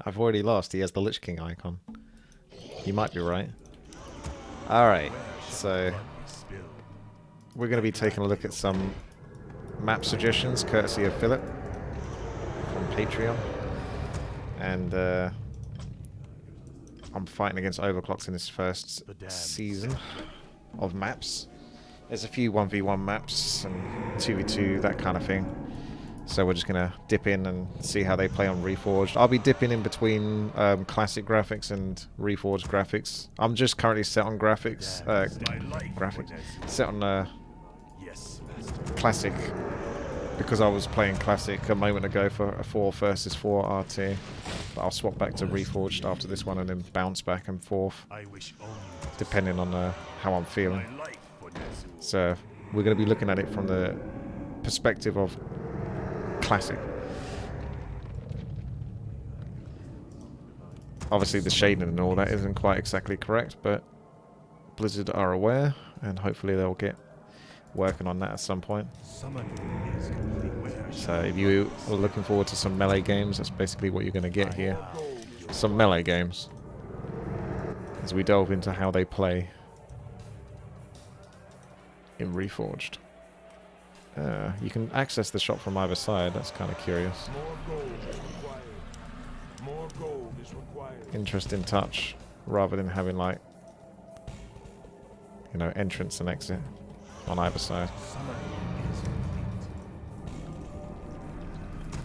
I've already lost. He has the Lich King icon. You might be right. Alright, so we're going to be taking a look at some map suggestions, courtesy of Philip from Patreon. And I'm fighting against Overclocked in this first season of maps. There's a few 1v1 maps and 2v2, that kind of thing. So we're just going to dip in and see how they play on Reforged. I'll be dipping in between classic graphics and Reforged graphics. I'm just currently set on graphics. Set on classic because I was playing classic a moment ago for a 4 versus 4 RT. But I'll swap back to Reforged after this one and then bounce back and forth depending on how I'm feeling. So we're going to be looking at it from the perspective of classic. Obviously the shading and all that isn't quite exactly correct, but Blizzard are aware and hopefully they'll get working on that at some point. So if you are looking forward to some melee games, that's basically what you're going to get here. Some melee games as we delve into how they play in Reforged. You can access the shop from either side. That's kind of curious. Interesting touch, rather than having like, you know, entrance and exit on either side.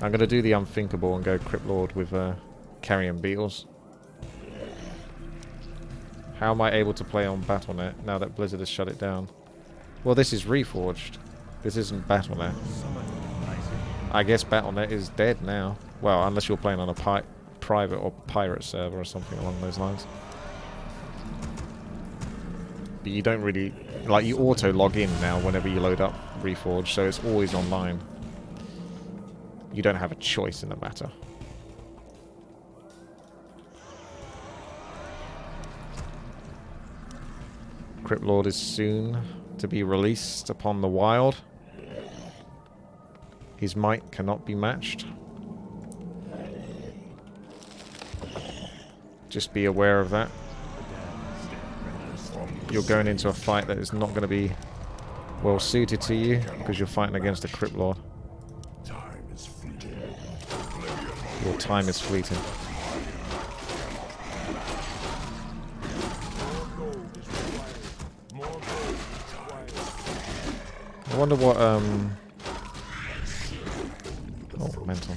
I'm gonna do the unthinkable and go Crypt Lord with Carrion Beetles. How am I able to play on Battle.net now that Blizzard has shut it down? Well, this is Reforged. This isn't Battle.net. I guess Battle.net is dead now. Well, unless you're playing on a private or pirate server or something along those lines. But you don't really... Like, you auto-log in now whenever you load up Reforged, so it's always online. You don't have a choice in the matter. Crypt Lord is soon to be released upon the wild. His might cannot be matched. Just be aware of that. You're going into a fight that is not going to be well suited to you because you're fighting against a Crypt Lord. Your time is fleeting. I wonder what, oh, mental.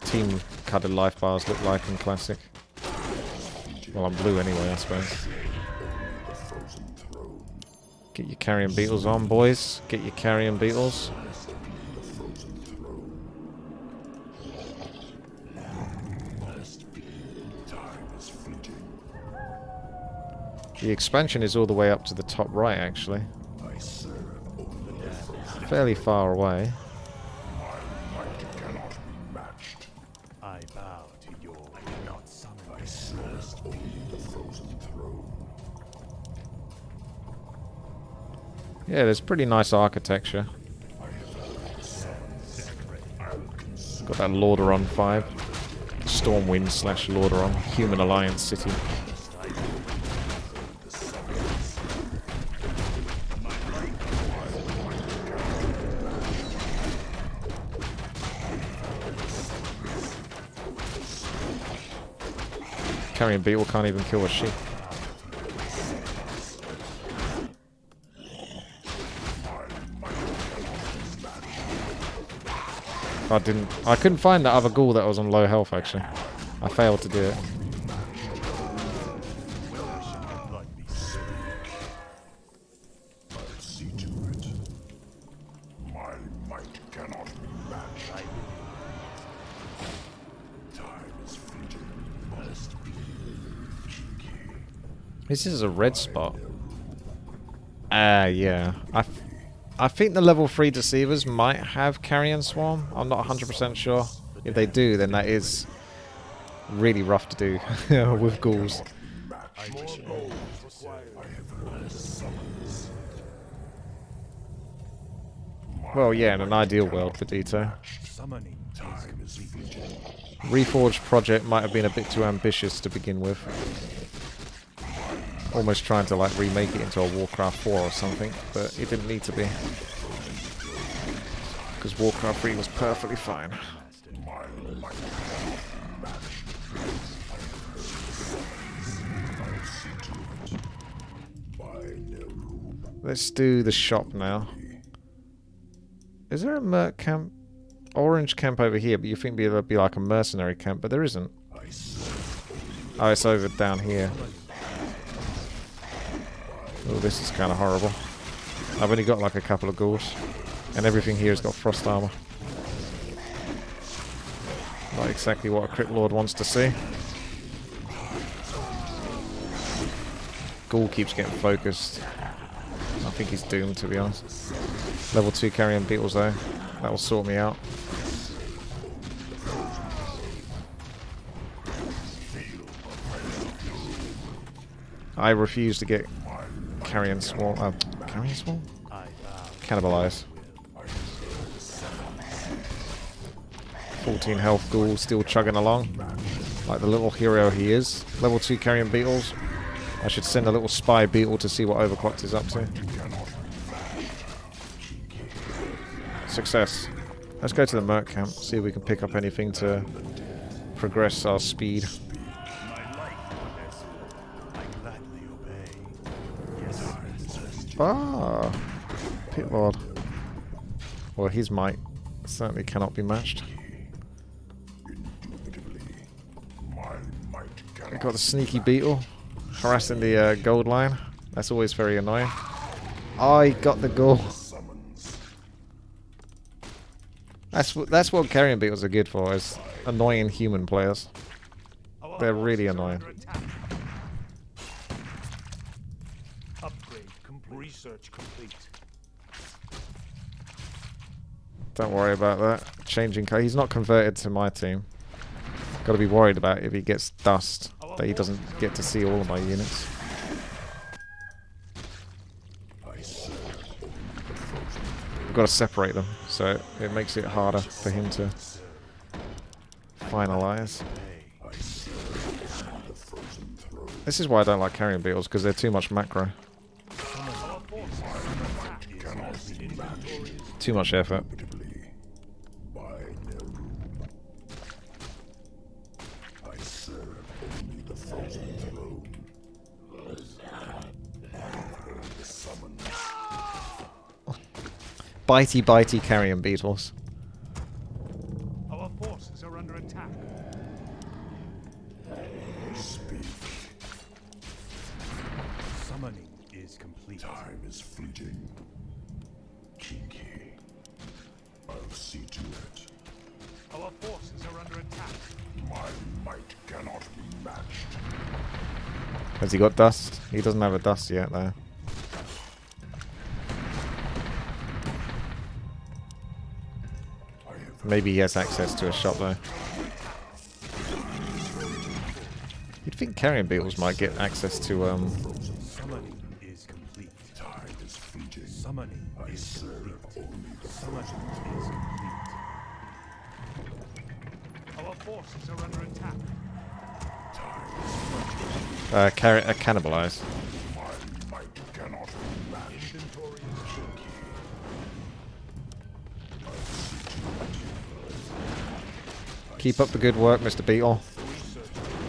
Team colored life bars look like in Classic. Well, I'm blue anyway, I suppose. Get your Carrion Beetles on, boys. Get your Carrion Beetles. The expansion is all the way up to the top right, actually. Fairly far away. Yeah, there's pretty nice architecture. Got that Lordaeron vibe. Stormwind / Lordaeron. Human Alliance city. Carrion Beetle can't even kill a sheep. I couldn't find that other ghoul that was on low health, actually. I failed to do it. This is a red spot. Yeah. I think the level 3 Deceivers might have Carrion Swarm. I'm not 100% sure. If they do, then that is really rough to do with ghouls. Well, yeah, in an ideal world for Dito. Reforged project might have been a bit too ambitious to begin with. Almost trying to like remake it into a Warcraft 4 or something, but it didn't need to be. Because Warcraft 3 was perfectly fine. Let's do the shop now. Is there a merc camp? Orange camp over here, but you think there'd be like a mercenary camp, but there isn't. Oh, it's over down here. Oh, this is kind of horrible. I've only got like a couple of ghouls. And everything here has got frost armor. Not exactly what a Crypt Lord wants to see. Ghoul keeps getting focused. I think he's doomed, to be honest. Level 2 carrion beetles though. That will sort me out. I refuse to get carrion swarm. Carrion swarm? Cannibalize. 14 health ghoul, still chugging along. Like the little hero he is. Level 2 carrion beetles. I should send a little spy beetle to see what Overclocked is up to. Success. Let's go to the merc camp, see if we can pick up anything to progress our speed. Ah, Pit Lord. Well, his might certainly cannot be matched. We've got the sneaky beetle harassing the gold line. That's always very annoying. I got the ghoul. That's what carrion beetles are good for, is annoying human players. They're really annoying. Research complete. Don't worry about that. Changing color. He's not converted to my team. Got to be worried about if he gets dust that he doesn't get to see all of my units. We've got to separate them, so it makes it harder for him to finalize. This is why I don't like carrion beetles, because they're too much macro. Too much effort. Bitey carrion beetles. Our forces are under attack. Speak. Summoning is complete. Time is fleeting. Kinky. I'll see to it. Our forces are under attack. My might cannot be matched. Has he got dust? He doesn't have a dust yet, though. Maybe he has access to a shop, though. You'd think carrion beetles might get access to, Summoning is complete. Time is fleeting. Summoning is complete. Summoning is complete. Our forces are under attack. Cannibalize. My might cannot be matched. Inventory is shaky. Keep up the good work, Mr. Beetle.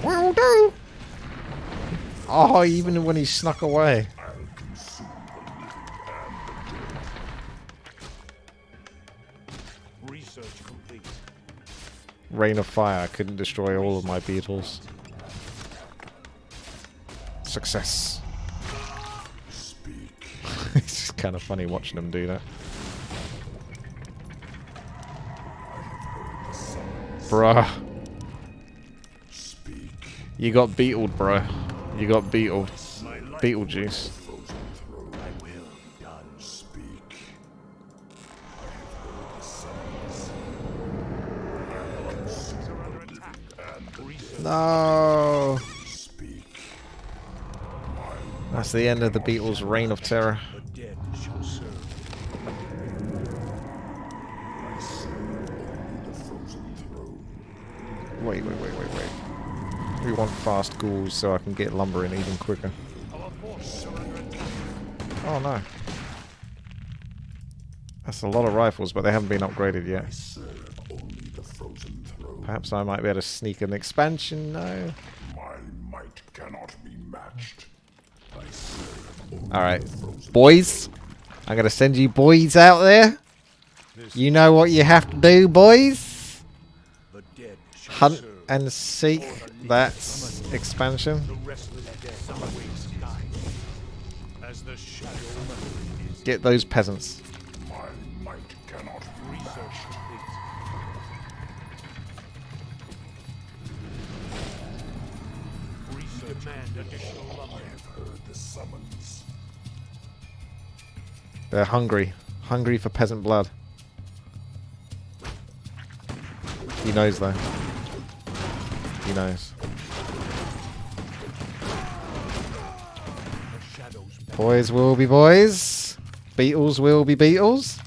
Will do! Oh, even when he snuck away. Research complete. Rain of Fire couldn't destroy all of my beetles. Success. It's just kind of funny watching them do that. Bruh. You got beetled, bro. You got beetled. Beetlejuice. No. That's the end of the Beatles' reign of terror. Wait. We want fast ghouls so I can get lumber in even quicker. Oh no. That's a lot of rifles, but they haven't been upgraded yet. Perhaps I might be able to sneak an expansion? No. My might cannot be matched. Alright. Boys. I'm going to send you boys out there. You know what you have to do, boys. Hunt and seek that expansion. Get those peasants. My might cannot be matched. They're hungry. Hungry for peasant blood. He knows though. He knows. Boys will be boys. Beetles will be beetles.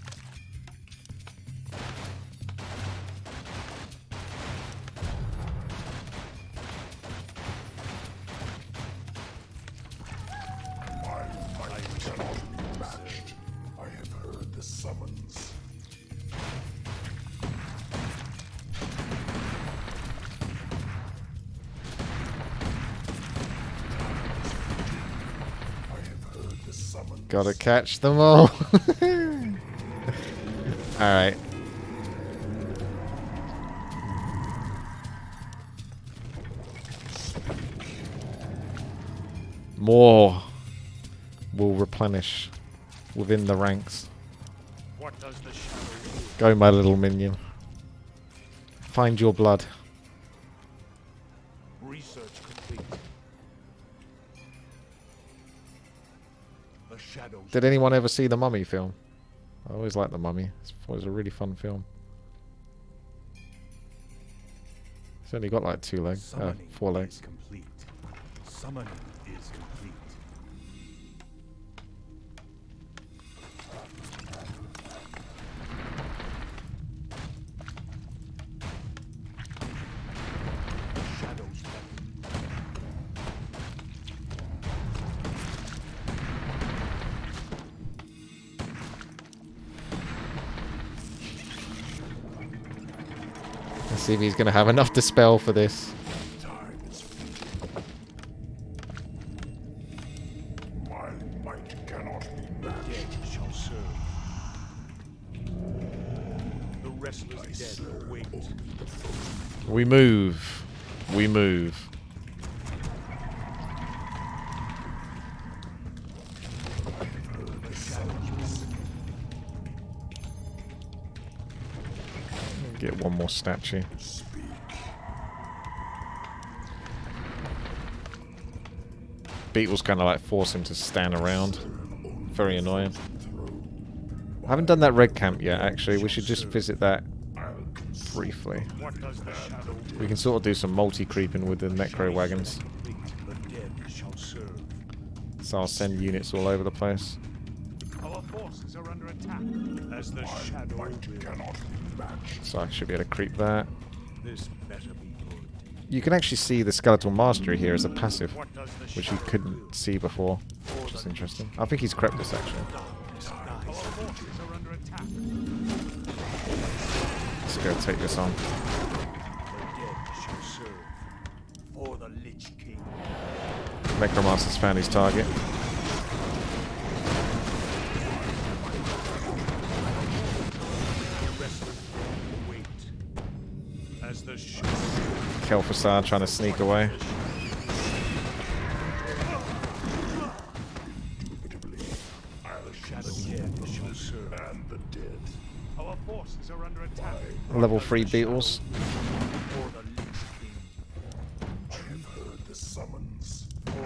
Gotta catch them all. Alright. More will replenish within the ranks. What does the shadow do? Go, my little minion. Find your blood. Research complete. The shadows. Did anyone ever see the Mummy film? I always liked the Mummy. It was a really fun film. It's only got like 2 legs, 4 legs. Complete. Summoning is complete. Shadows beckon. Let's see if he's going to have enough to spell for this. Time is fleeting. My might cannot be matched. Dead shall serve. The restless dead await. We move. We move. Get one more statue. Beetles kind of like force him to stand around. Very annoying. I haven't done that red camp yet, actually. We should just visit that briefly. What does the shadow do? We can sort of do some multi-creeping with the necro wagons. The dead shall serve. So I'll send units all over the place. Our forces are under attack. As the shadow will. Cannot be matched. So I should be able to creep that. This better be good. You can actually see the Skeletal Mastery here as a passive, What does the which you shadow couldn't do? see before, which is interesting. I think he's crept this, actually. Our forces are under attack. Let's go take this on. The dead shall serve. For the Lich King. Necromancer's found his target. Wait. As the shadow. Kel'Thuzad trying to sneak away. The dead shall serve. And the dead. Our forces are under attack. Level 3 beetles. For the Lich King. I have heard the summons. For the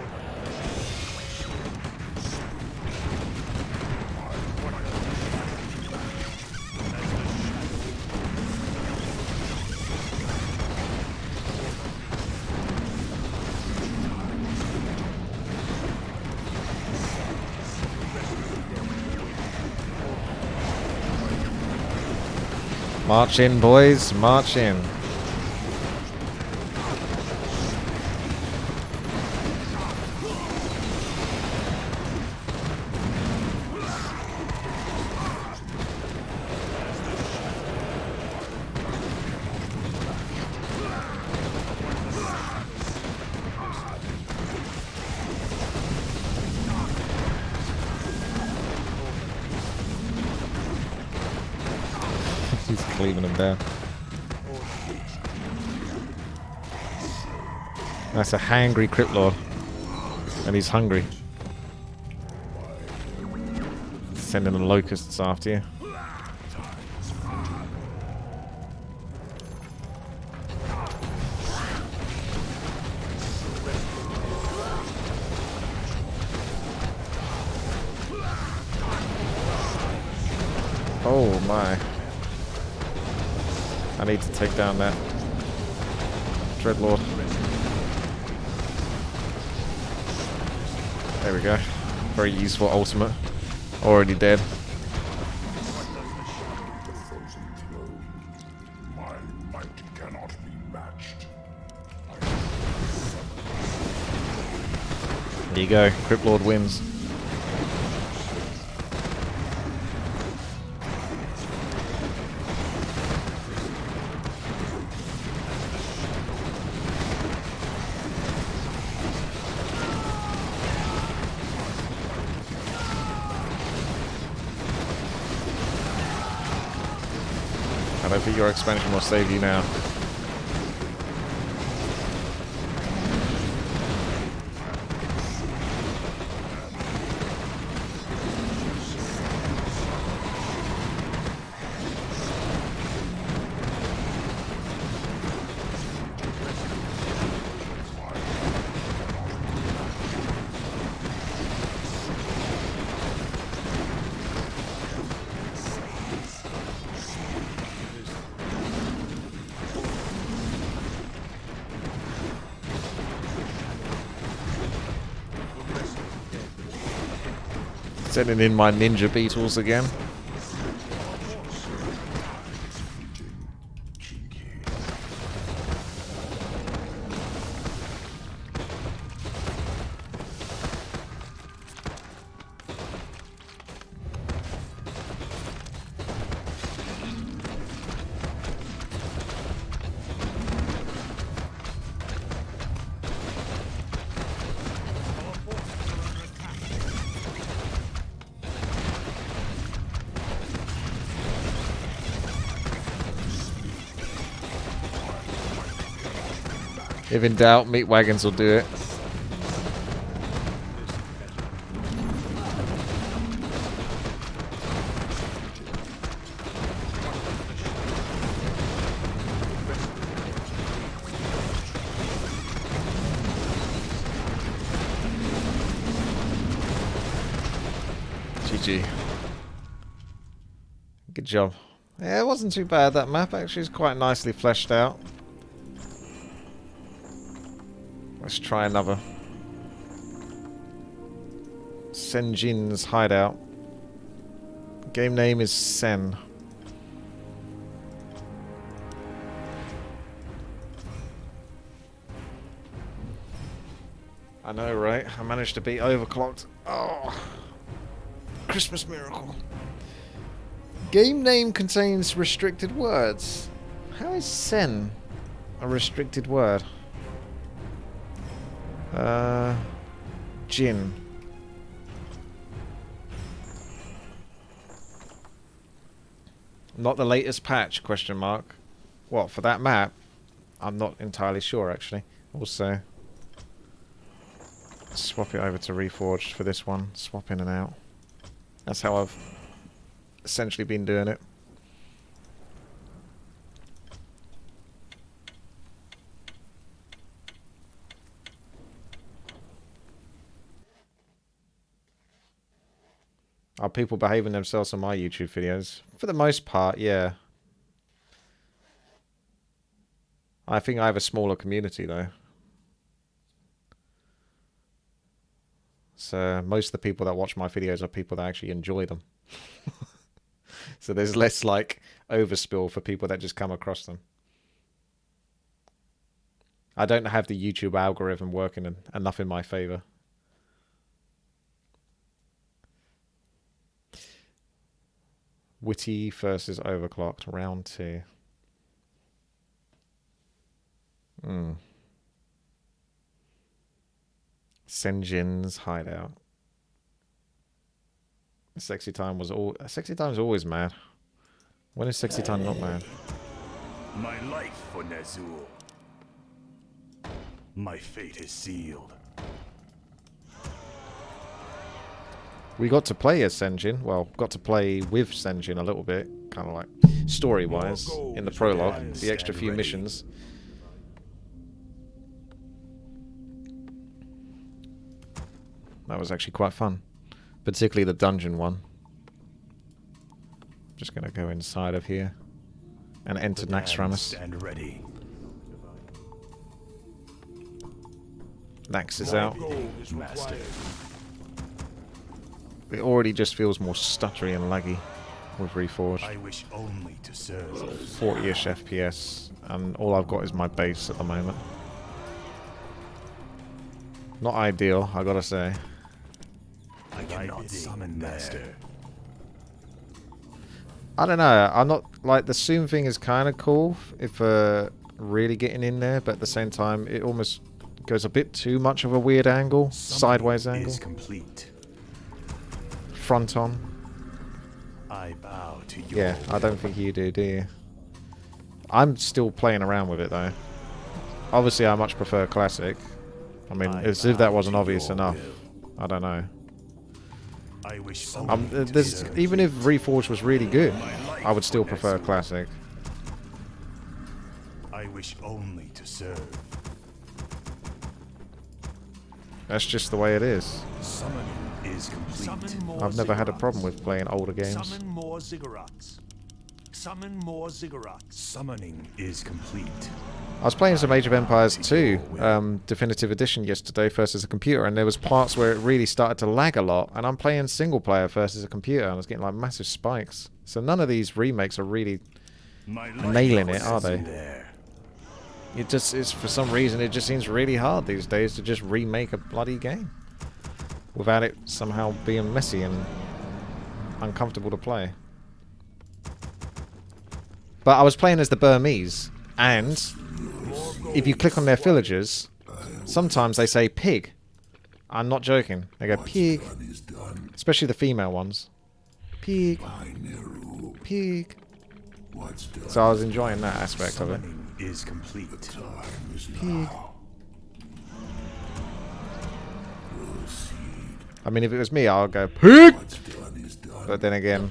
March in, boys. March in. cleaving him down. That's a hangry Crypt Lord. And he's hungry. Sending the locusts after you. Oh my. I need to take down that Dreadlord. There we go. Very useful ultimate. Already dead. My might cannot be matched. There you go. Crypt Lord wins. I don't think your expansion will save you now. Sending in my ninja beetles again. If in doubt, meat wagons will do it. GG. Good job. Yeah, it wasn't too bad, that map. Actually, it's quite nicely fleshed out. Let's try another. Sen'jin's Hideout. Game name is Sen. I know, right? I managed to beat overclocked. Oh, Christmas miracle. Game name contains restricted words. How is Sen a restricted word? Jin. Not the latest patch, question mark. What, for that map? I'm not entirely sure, actually. Also, swap it over to Reforged for this one. Swap in and out. That's how I've essentially been doing it. Are people behaving themselves on my YouTube videos? For the most part, yeah. I think I have a smaller community, though. So most of the people that watch my videos are people that actually enjoy them. So there's less, like, overspill for people that just come across them. I don't have the YouTube algorithm working enough in my favor. WTii versus Overclocked, round 2. Sen'jin's Hideout. Sexy Time's always mad. When is Sexy Time not mad? My life for Nazul. My fate is sealed. We got to play as Sen'jin. Well, got to play with Sen'jin a little bit, kind of like story-wise, in the prologue, the extra few missions. That was actually quite fun, particularly the dungeon one. Just gonna go inside of here and enter Naxxramas. Stand ready. Nax is out. Master. It already just feels more stuttery and laggy with Reforged. I wish only to serve. 40-ish FPS, and all I've got is my base at the moment. Not ideal, I gotta say. I cannot summon Master. I don't know, I'm not, like, the Zoom thing is kind of cool if really getting in there, but at the same time, it almost goes a bit too much of a weird angle, sideways angle. Is complete. Front on. I bow to your Yeah, I don't think you do you? I'm still playing around with it, though. Obviously, I much prefer Classic. I mean, as if that wasn't obvious enough. I don't know. I wish even if Reforged was really good, I would still prefer Classic. I wish only to serve. That's just the way it is. Summoning is complete. I've never had a problem with playing older games. Summon more ziggurats. Summon more ziggurats. Summoning is complete. I was playing some Age of Empires 2 Definitive Edition yesterday versus a computer, and there was parts where it really started to lag a lot, and I'm playing single player versus a computer, and I was getting like massive spikes. So none of these remakes are really nailing it, are they? It just is, for some reason, it just seems really hard these days to just remake a bloody game without it somehow being messy and uncomfortable to play. But I was playing as the Burmese, and if you click on their villagers, sometimes they say pig. I'm not joking. They go pig. Especially the female ones. Pig. Pig. So I was enjoying that aspect of it. Is complete. Pig. I mean, if it was me, I'll go pig. But then again,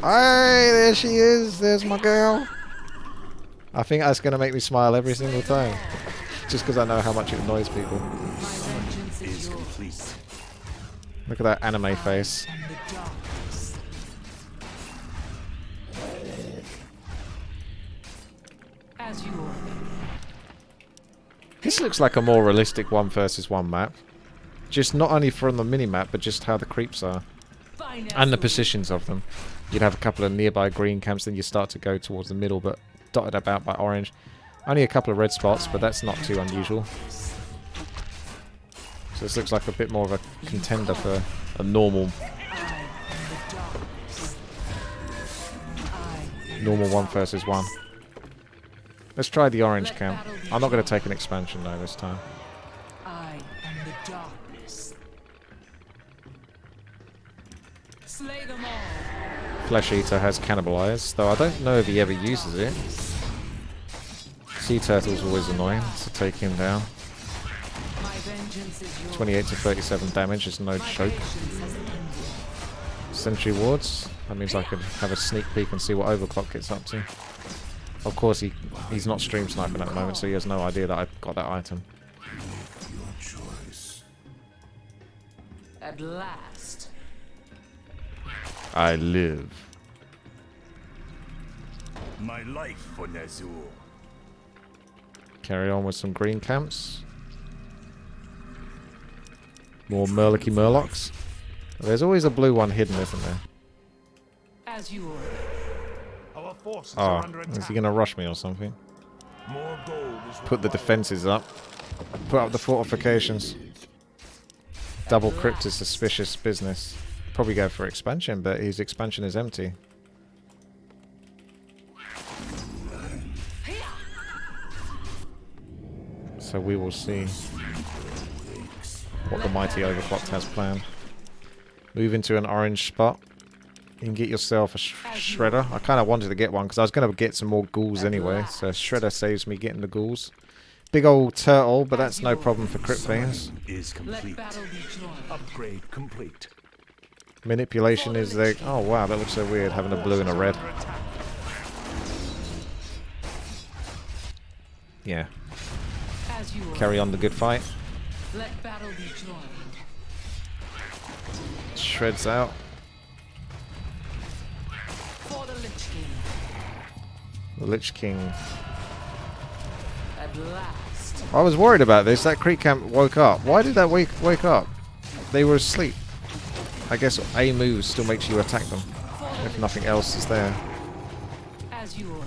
hey, there she is. There's my girl. I think that's going to make me smile every single time. Just because I know how much it annoys people. Is complete. Look at that anime face. As you order. This looks like a more realistic 1 versus 1 map. Just not only from the mini-map, but just how the creeps are. And the positions of them. You'd have a couple of nearby green camps, then you start to go towards the middle, but dotted about by orange. Only a couple of red spots, but that's not too unusual. So this looks like a bit more of a contender for a normal 1 versus 1. Let's try the orange camp. I'm not going to take an expansion though this time. I am the darkness. Slay them all. Flesh Eater has cannibalized, though I don't know if he ever uses it. Sea Turtle's always annoying, so take him down. My vengeance is yours. 28 to 37 damage is no choke. Sentry wards. That means I can have a sneak peek and see what Overclock gets up to. Of course, he's not stream sniping at the moment, so he has no idea that I've got that item. At last. I live. My life for Nazul. Carry on with some green camps. More Murlocky Murlocs. There's always a blue one hidden, isn't there? As you order. Our forces Oh, are under is attack. he going to rush me or something? More gold is Put the required. defenses up. Put up the fortifications. Double crypt is suspicious business. Probably go for expansion, but his expansion is empty. So we will see what the mighty Overclocked has planned. Move into an orange spot. You can get yourself a shredder. I kind of wanted to get one because I was going to get some more ghouls anyway. So shredder saves me getting the ghouls. Big old turtle, but that's no problem for crit fiends. Is complete. Upgrade complete. Manipulation is there. Oh wow, that looks so weird having a blue and a red. Yeah. Carry on the good fight. Let battle be joined. Shreds out. For the Lich King. The Lich King. At last. I was worried about this. That creep camp woke up. Why did that wake up? They were asleep. I guess A move still makes you attack them if nothing else is there. As you order.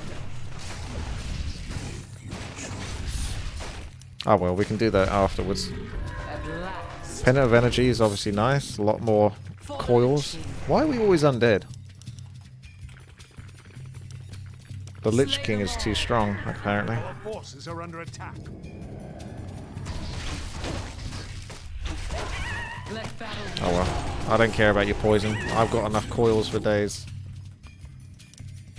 Oh well, we can do that afterwards. At last. Pendant of Energy is obviously nice. A lot more coils. Why are we always undead? The Lich King is too strong, apparently. Our forces are under attack. Let battle be Oh well. I don't care about your poison. I've got enough coils for days.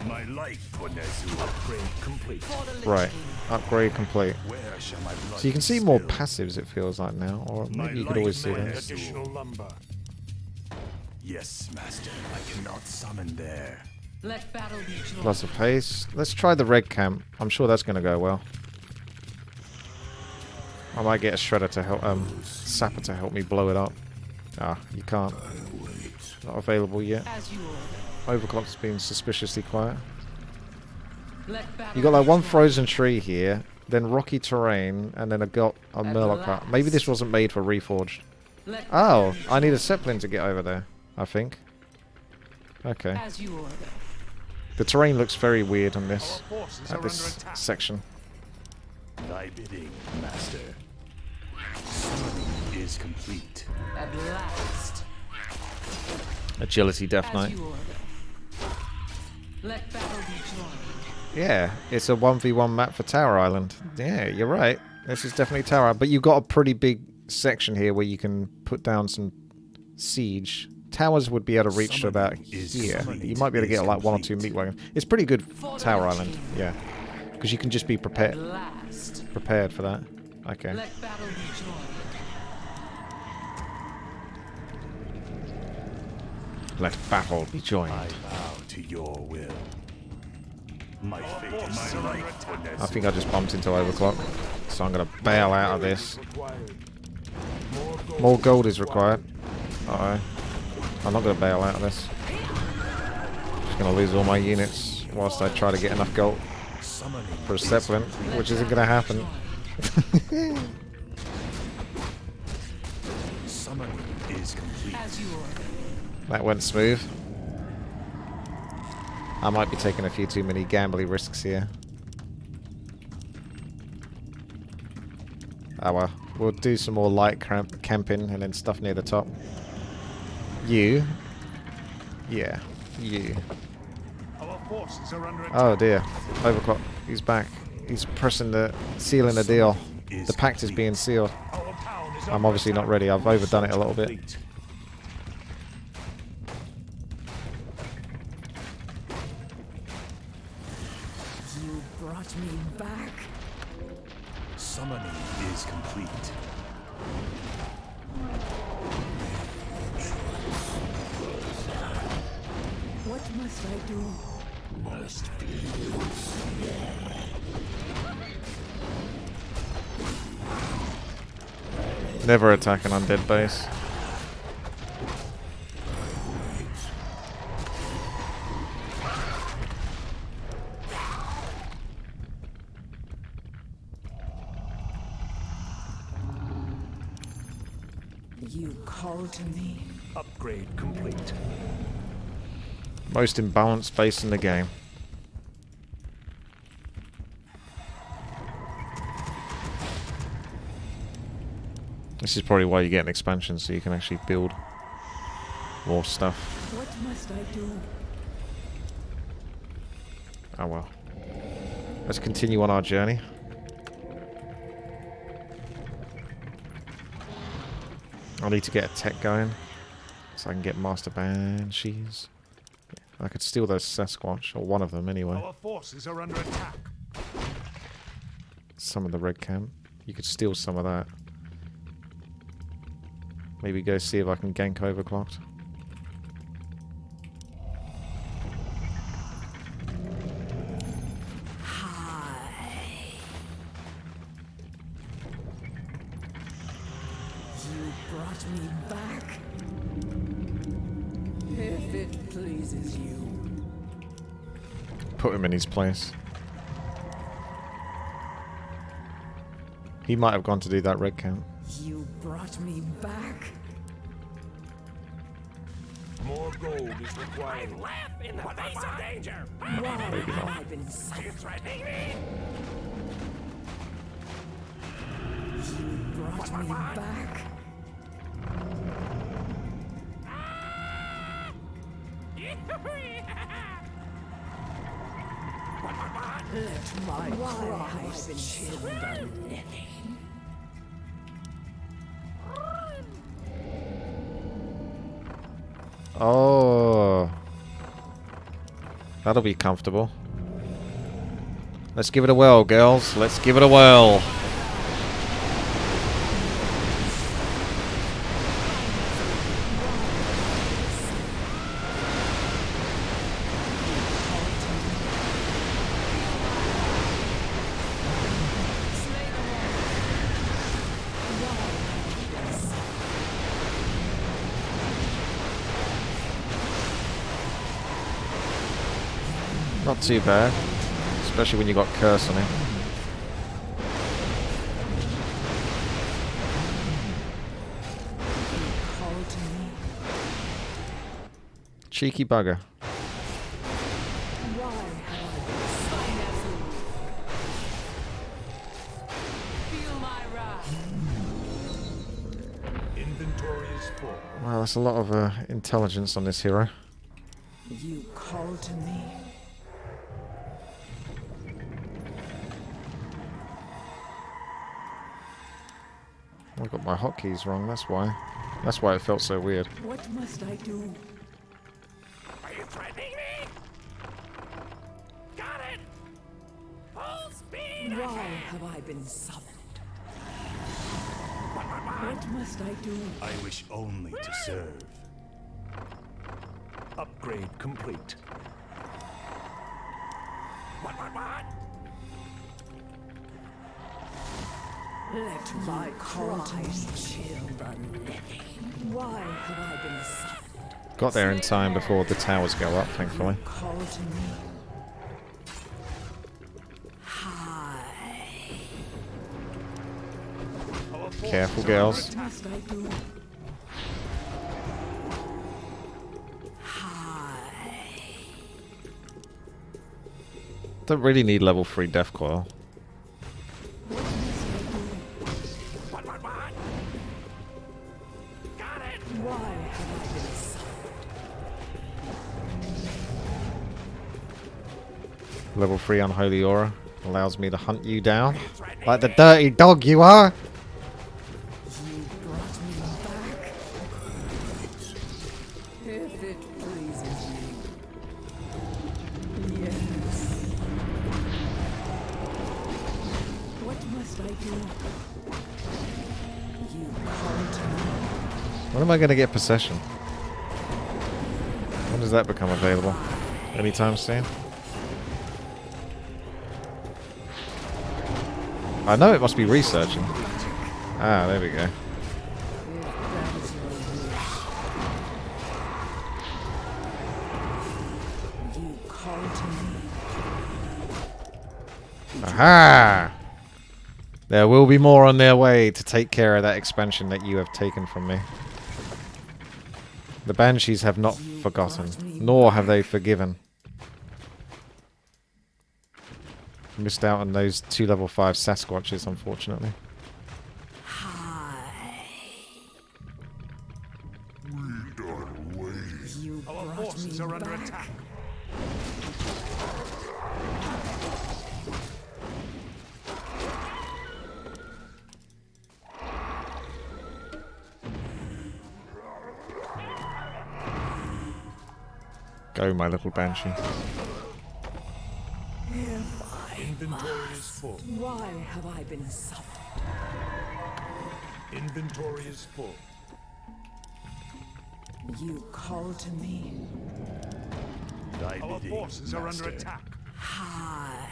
My life for Nezu. Upgrade complete. for the Lich Right. King. Upgrade complete. Where shall my blood So you can see be more spilled? passives, it feels like now. Or My maybe you could always see light this. additional lumber. Yes, master. I cannot summon there. Let battle be joined. Plus of haste. Let's try the red camp. I'm sure that's going to go well. I might get a shredder to help, sapper to help me blow it up. Ah, you can't. Not available yet. As you order. Overclock's been suspiciously quiet. Let battle You got like be one joined. frozen tree here, then rocky terrain, and then a murloc hut. Maybe this wasn't made for Reforged. Let Oh, battle be I need a joined. zeppelin to get over there, I think. Okay. As you order. The terrain looks very weird on this, Our forces at are this under attack. section. Thy bidding, master. Summoning is complete. At last. Agility Death As Knight. you order. Let battle be joined. Yeah, it's a 1v1 map for Tower Island. Yeah, you're right. This is definitely Tower Island. But you've got a pretty big section here where you can put down some siege. Towers would be able to reach to about here. You might be able to get like one or two meat wagons. It's pretty good Tower Island, yeah. Because you can just be At prepared last. for that. Okay. Let battle be joined. Let battle be joined. I bow to your will. My fate is sealed for Nezu. I think I just bumped into Overclock. So I'm going to bail out of this. More gold is required. Uh-oh. I'm not going to bail out of this. Just going to lose all my units whilst I try to get enough gold Summoning for a Zeppelin, which isn't going to happen. Summoning is complete. As you order. That went smooth. I might be taking a few too many gambly risks here. Oh well. We'll do some more light camping and then stuff near the top. You. Yeah. You. Our forces are under attack. Oh dear. Overclock. He's back. He's pressing sealing the deal. The pact is being sealed. Our town is I'm under obviously not attack. ready. I've overdone it a little bit. Complete. You brought me back. Summoning is complete. What must I do? Never attack an undead base. You call to me. Upgrade complete. Most imbalanced base in the game. This is probably why you get an expansion, so you can actually build more stuff. What must I do? Oh well. Let's continue on our journey. I need to get a tech going, so I can get Master Banshees. I could steal those Sasquatch, or one of them anyway. Our forces are under attack. Some of the red camp. You could steal some of that. Maybe go see if I can gank overclocked. Brought me back. If it pleases you. Put him in his place. He might have gone to do that red camp. You brought me back. More gold is required. I laugh in the face of danger. Why Maybe have not. I been Are you silent? threatening me? You brought me back. Let my cries chill the living. Oh. That'll be comfortable. Let's give it a whirl, girls. Let's give it a whirl. Not too bad. Especially when you got curse on him. Call to me. Cheeky bugger. Why have I Feel my wrath. Inventory is full. Wow, that's a lot of intelligence on this hero. been? You call to me. I got my hotkeys wrong, that's why. That's why it felt so weird. What must I do? Are you threatening me? Got it. Full speed. Why have I been summoned? What must I do? I wish only to serve. Upgrade complete. What? Let my cries chill the living. Why have I been summoned? Got there in time before the towers go up, thankfully. Call to me. Hi. Our forces Careful, are girls. under What attack. must I do? Hi. Don't really need level 3 death coil. What must I do? What? Got it. Why have I been summoned? Level 3 Unholy Aura allows me to hunt you down. Like the dirty dog you are! You brought me back. If it pleases you. Yes. What must I do? You call to me. When am I going to get Possession? When does that become available? Anytime soon? I know it must be researching. Ah, there we go. If that is your wish. You call to me. Aha! There will be more on their way to take care of that expansion that you have taken from me. The Banshees have not forgotten, nor have they forgiven. Missed out on those 2 level 5 Sasquatches, unfortunately. You Our brought forces me are under back. attack. Go, my little banshee. Inventory is full. Why have I been summoned? Inventory is full. You call to me. Thy Our bidding, forces are under master. attack. Hi.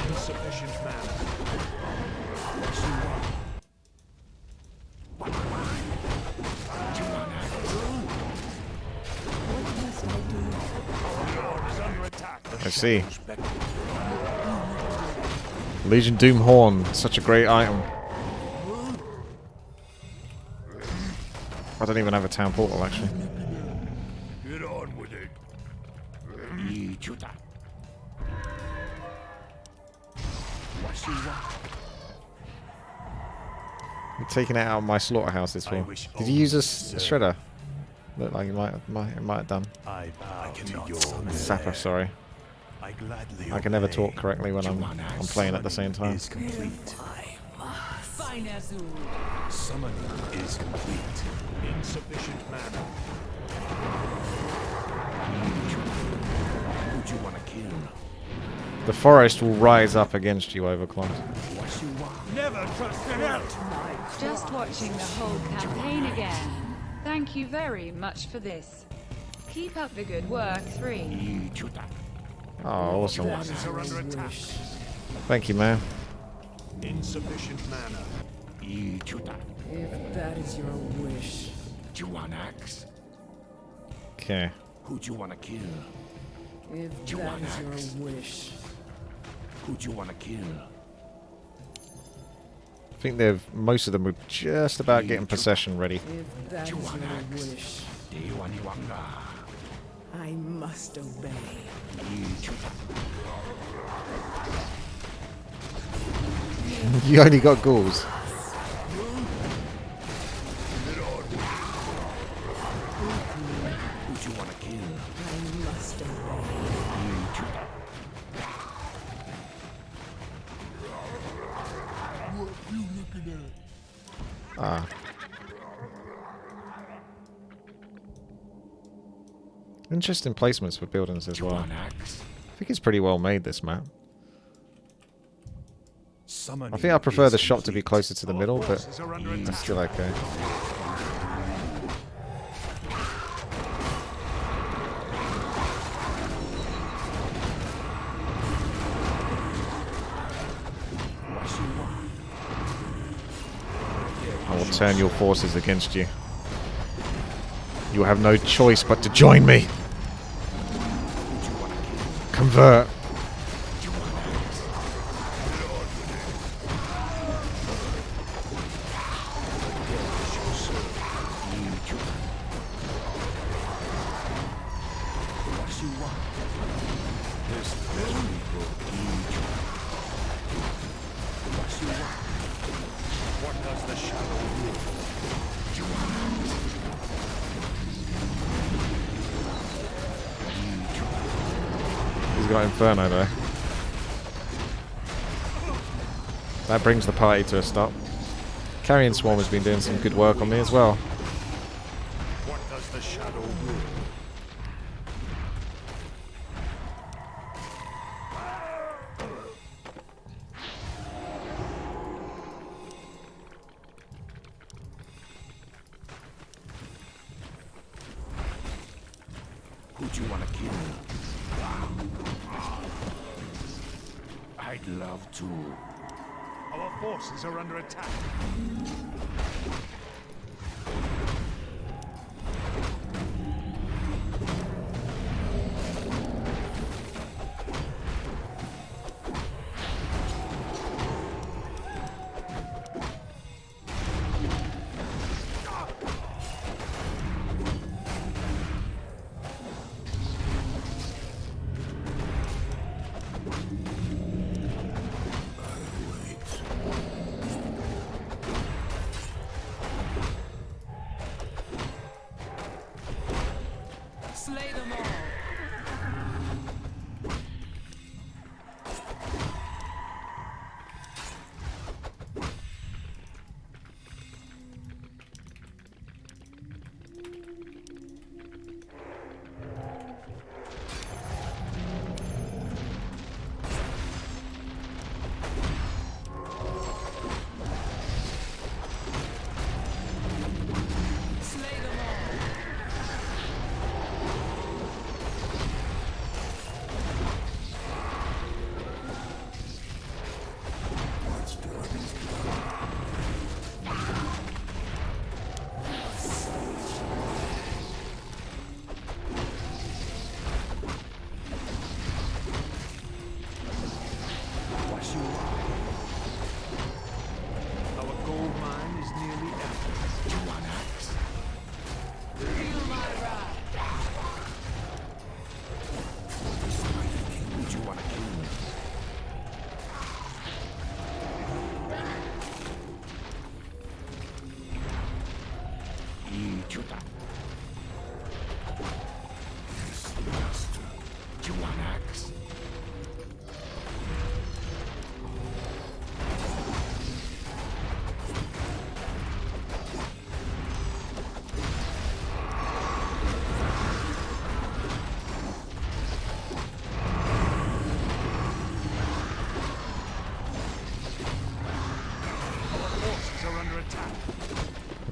Insufficient mana. What must I do? Lord is under attack. I see. Legion Doom Horn, such a great item. I don't even have a town portal actually. Get on with it. You're taking it out of my slaughterhouses for. wish Did you use a only to serve. shredder? Looked like it might have done. I bow to cannot your summon will. Sapper, sorry. I gladly I can never obey. talk correctly when I'm playing at the same time. Is complete. Fine Azul. Summoning is complete. Insufficient mana. Who'd you want to kill? The forest will rise up against you, Overclocked. What you want? Never trust an elf. Just watching the whole campaign again. Thank you very much for this. Keep up the good work, 3. Oh, awesome. Forces are under attack. Thank you, man. Insufficient mana. If that is your wish. Do you want axe? Okay. Who'd you want to kill? If you that want is axe? your wish. Who'd you want to kill? I think most of them were just about getting possession ready. If that is your want axe? wish. Dewaniwanga. I must obey. You only got ghouls. Who'd you want to kill? I must obey. Ah. Interesting placements for buildings as well. Want axe? I think it's pretty well made, this map. Summoning I think I prefer is the shop to be complete. closer to the middle, but Forces are under it's attack. still okay. I will turn your forces against you. You will have no choice but to join me. Convert. What does the shadow rule? He's got Inferno though. That brings the party to a stop. Carrion Swarm has been doing some good work on me as well. What does the shadow rule? Who'd you want to kill? I'd love to. Our forces are under attack.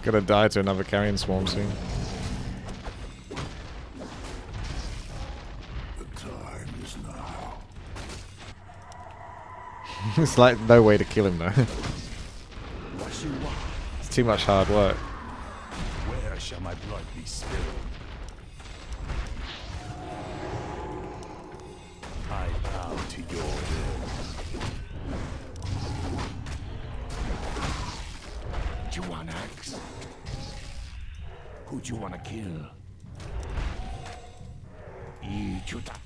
Gonna die to another carrion swarm soon. The time is now. It's like no way to kill him though. What you want? It's too much hard work. Where shall my blood be spilled? I bow to your will. You want axe? Who'd you want to kill? Ichuta.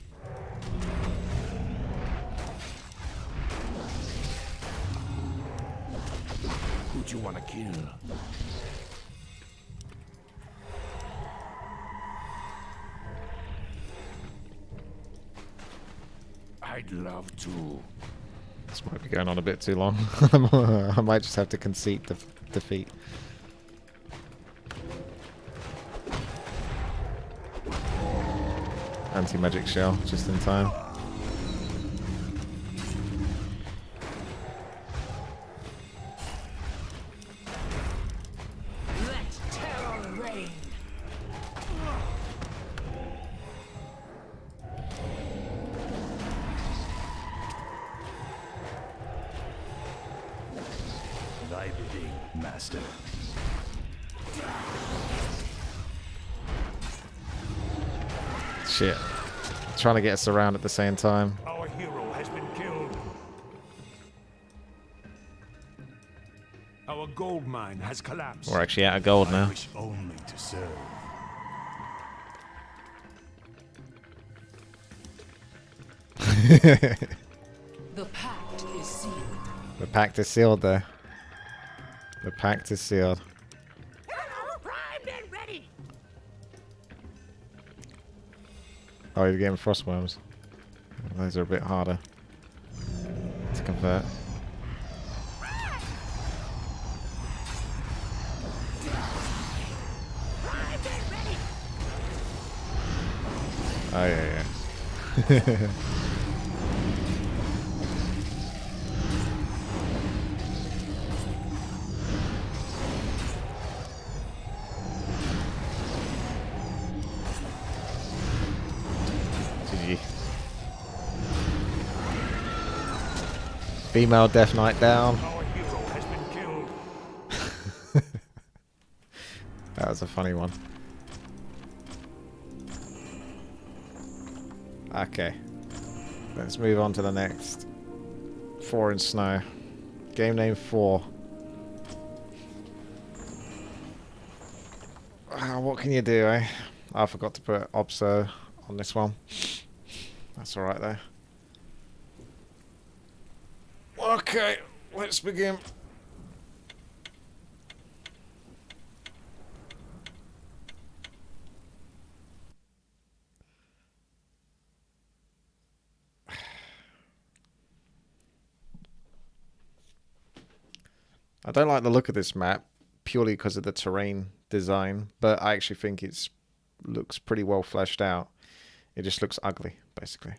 Who'd you want to kill? I'd love to. This might be going on a bit too long. I might just have to concede the defeat. Anti-magic shell, just in time. Let terror reign. Thy bidding, master. Shit. Trying to get us around at the same time. Our hero has been killed. Our gold mine has collapsed. We're actually out of gold I now. wish only to serve. The pact is sealed. The pact is sealed there. The pact is sealed. Primed and ready. Oh, you're getting frostworms. Those are a bit harder to convert. Oh yeah, yeah. GG. Female Death Knight down. Our hero has been killed. That was a funny one. Okay. Let's move on to the next. Thawing Snow. Game name 4. What can you do, eh? I forgot to put Obso on this one. That's alright though. Okay, let's begin. I don't like the look of this map purely because of the terrain design, but I actually think it's looks pretty well fleshed out. It just looks ugly, basically.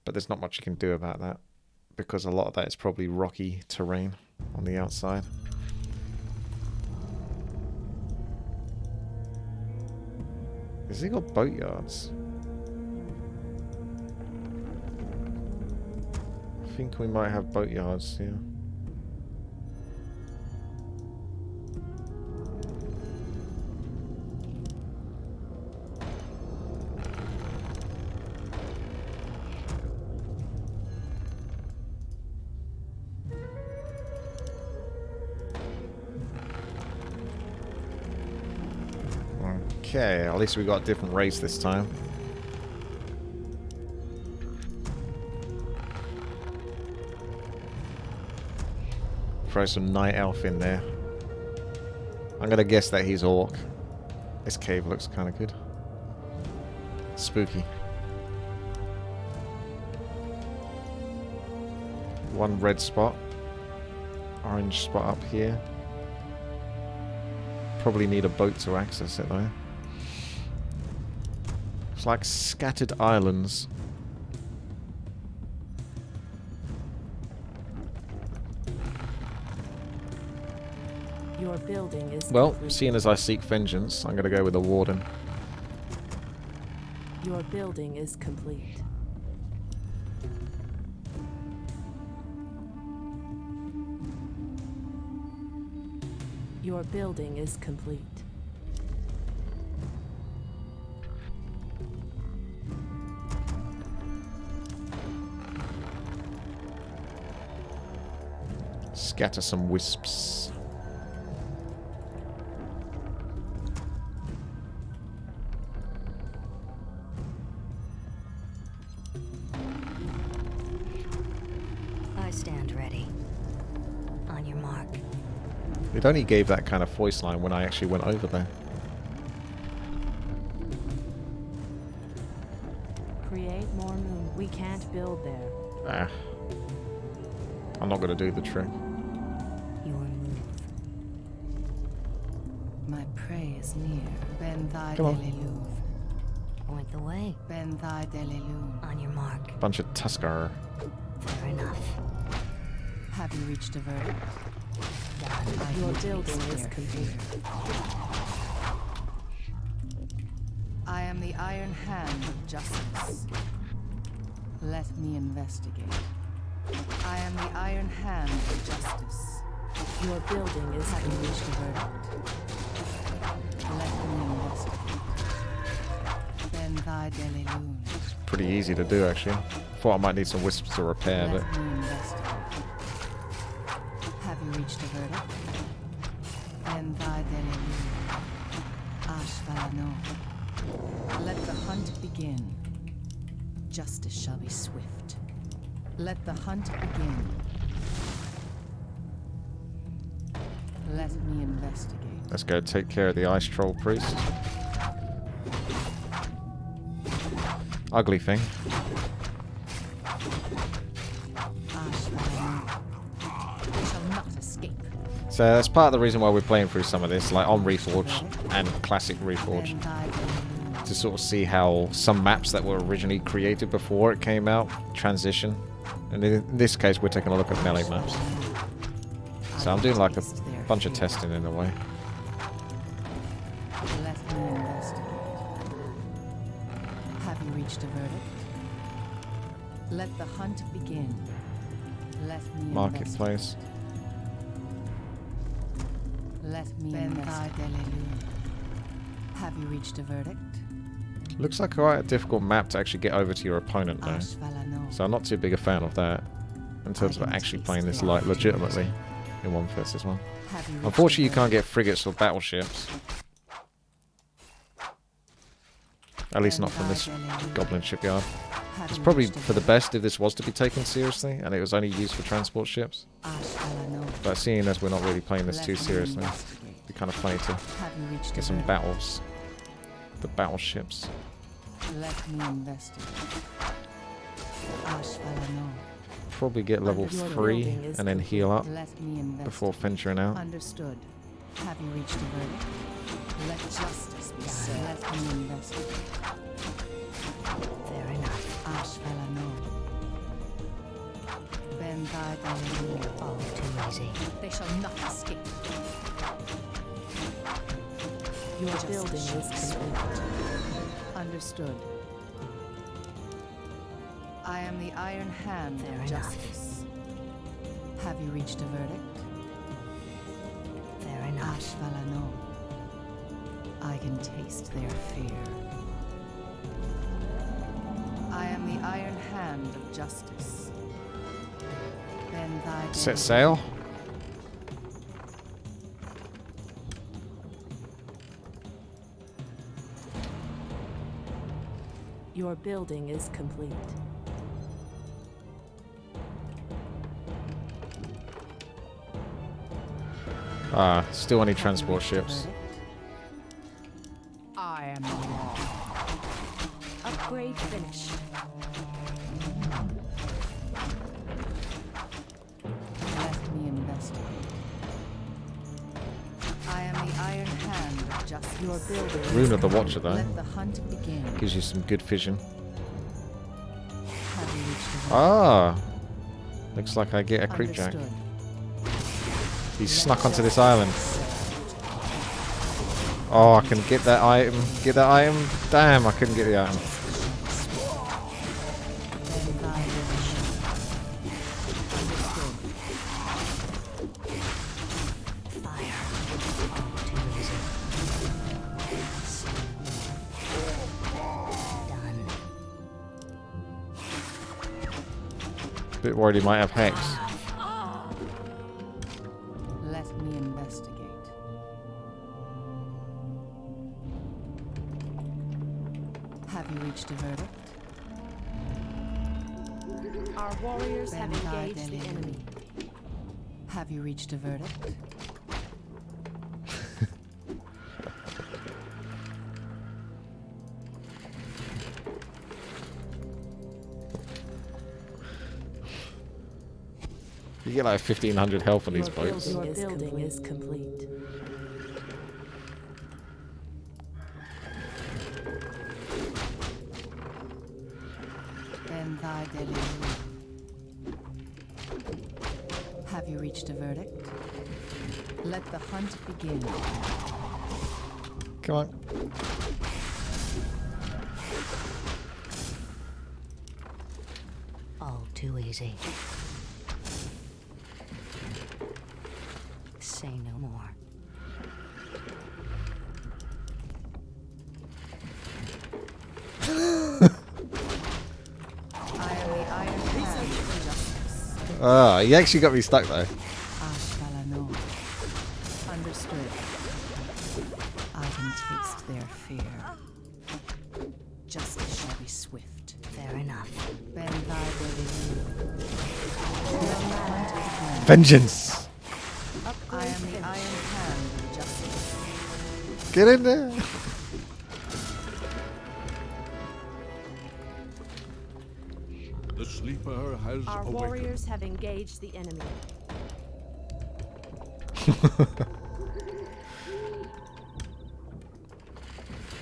But there's not much you can do about that because a lot of that is probably rocky terrain on the outside. Has he got boatyards? I think we might have boatyards, yeah. Okay, at least we got a different race this time. Throw some Night Elf in there. I'm gonna guess that he's Orc. This cave looks kind of good. Spooky. One red spot. Orange spot up here. Probably need a boat to access it though. It's like scattered islands. Your building is Well, complete. seeing as I seek vengeance, I'm going to go with the Warden. Your building is complete. Your building is complete. Scatter some wisps. I stand ready. On your mark. It only gave that kind of voice line when I actually went over there. Create more moon. We can't build there. Ah. I'm not going to do the trick. Your move. My prey is near. Ben thy Come on. deliluve. Point the way. Ben thy deliluve. On your mark. Bunch of Tuskar. Fair enough. Have you reached a verdict? Your building is Their complete. fear. I am the iron hand of justice. Let me investigate. I am the iron hand of justice. Your building is Have you complete. reached a verdict? Let me investigate. Ben thy deliluve. Pretty easy to do, actually. Thought I might need some wisps to repair, but Let me investigate. Have you reached a verdict? Ben thy deliluve. Ashvalano. Let the hunt begin. Justice shall be swift. Let the hunt begin. Let me investigate. let's go take care of the Ice Troll Priest. Ugly thing. Ashvalano. They shall not escape. So that's part of the reason why we're playing through some of this, like on Reforged and Classic Ben Reforged, thy deliluve. to sort of see how some maps that were originally created before it came out transition. And in this case, we're taking a look at melee maps. So I'm doing like a bunch of testing in a way. Let me investigate. Have you reached a verdict? Let the hunt begin. Let me investigate. Marketplace. Let me investigate. Have you reached a verdict? Looks like quite a difficult map to actually get over to your opponent though. Ashvalano. So I'm not too big a fan of that in terms of actually playing this like legitimately in 1 versus 1. Have you reached Unfortunately, you a can't get frigates or battleships. At least not from this Goblin shipyard. verdict? Have It's you probably reached a for the verdict? best if this was to be taken seriously and it was only used for transport ships. Ashvalano. But seeing as we're not really playing this Let too me seriously, investigate. it'd be kind of funny to Have you reached a get some verdict? battles. The battleships. Let me investigate. Ashvalano. Probably get level Your 3 building is and then heal up Let me investigate. before venturing out. Understood. Have you reached a verdict? Let justice be served. Let me investigate. Fair enough. Ashvalano. Ben thy deliluve. Oh, too easy. They shall not escape. Your Justice building shall is be complete. swift. Understood. I am the iron hand Fair of enough. justice. Have you reached a verdict? Fair enough. Ashvalano. I can taste their fear. I am the iron hand of justice. Ben thy Set deliluve. sail. Your building is complete. Ah, still any Have you transport reached a ships. verdict? I am the law. Upgrade finished. Let me investigate. I am the iron hand of justice. Your building is Rune of the Watcher though. Let the hunt begin. Gives you some good vision. Have you reached a verdict? Ah! Looks like I get a creep jack. Understood. He's snuck onto this island. Oh, I can get that item. Get that item. Damn, I couldn't get the item. Bit worried he might have hex. Let me investigate. Have you reached a verdict? Our warriors have engaged the enemy. Have you reached a verdict? You get like 1500 health on these Your boats. building is complete. Have you reached a verdict? Let the hunt begin. Come on. All too easy. Say no more. I am the Iron Hand of Justice. Ah, he actually got me stuck though. Understood. I can taste their fear. Justice shall be swift. Fair enough. Vengeance! I am the Iron Hand of Justice. Get in there! The sleeper has Our awakened. warriors have engaged the enemy.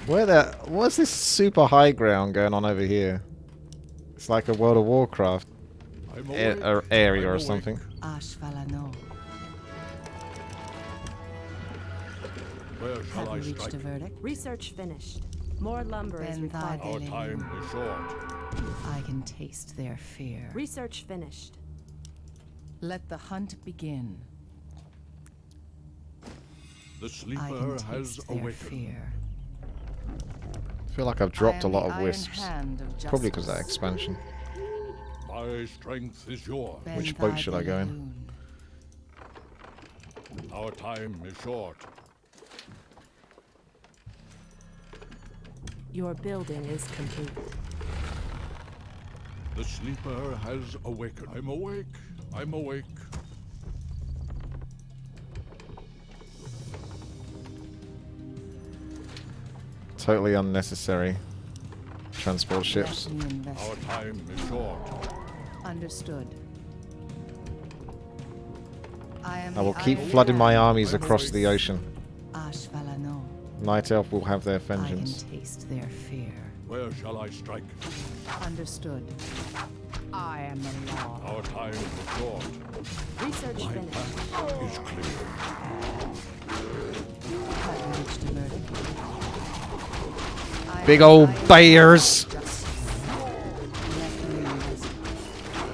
What's this super high ground going on over here? It's like a World of Warcraft area or something. Ashvalano. Where shall Have I you reached strike? a verdict? Research finished. More lumber is required. Our time is short. I can taste their fear. Research finished. Let the hunt begin. The I sleeper can has taste their awakened. fear. I feel like I've dropped a I am lot the of Iron wisps. Hand of Probably because of that Justice. expansion. My strength is yours. Which boat should I go in? Our time is short. Your building is complete. The sleeper has awakened. I'm awake. I'm awake. Totally unnecessary. Transport ships. Let me invest. Our time is short. Understood. I I will keep flooding my armies across the ocean. Ashvalano. Night Elf will have their I can vengeance. taste their fear. Where shall I strike? Understood. I am the law. Our time is short. Research My finished. path is clear. Have you reached a verdict? I Big am old Iron bears! Hand of Justice. Let me invest.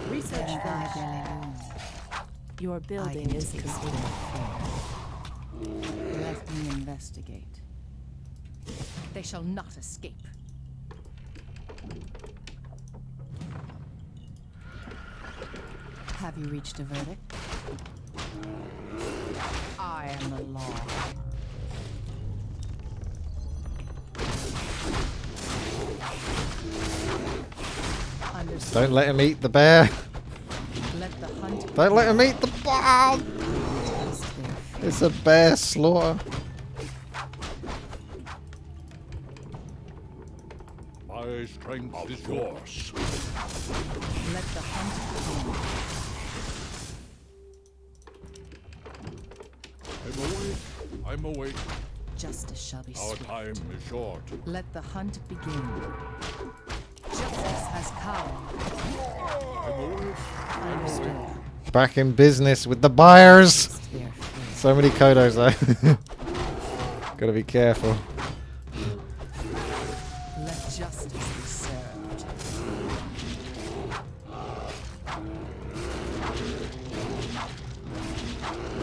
Research finished. Benvaldelun. Your I building can is taste complete. their fear. Let me investigate. They shall not escape. Have you reached a verdict? I am the law. Understood. Don't let him eat the bear! Let the hunt Don't let him eat the bear! taste their fear. It's a bear slaughter. My strength is yours. Let the hunt I'm awake. I'm awake. begin. Justice shall be Our swift. time is short. Let the hunt begin. Justice has come. I'm awake. Understood. Back in business with the buyers! Taste their fear. So many Kodos though. Gotta be careful. Let justice be served.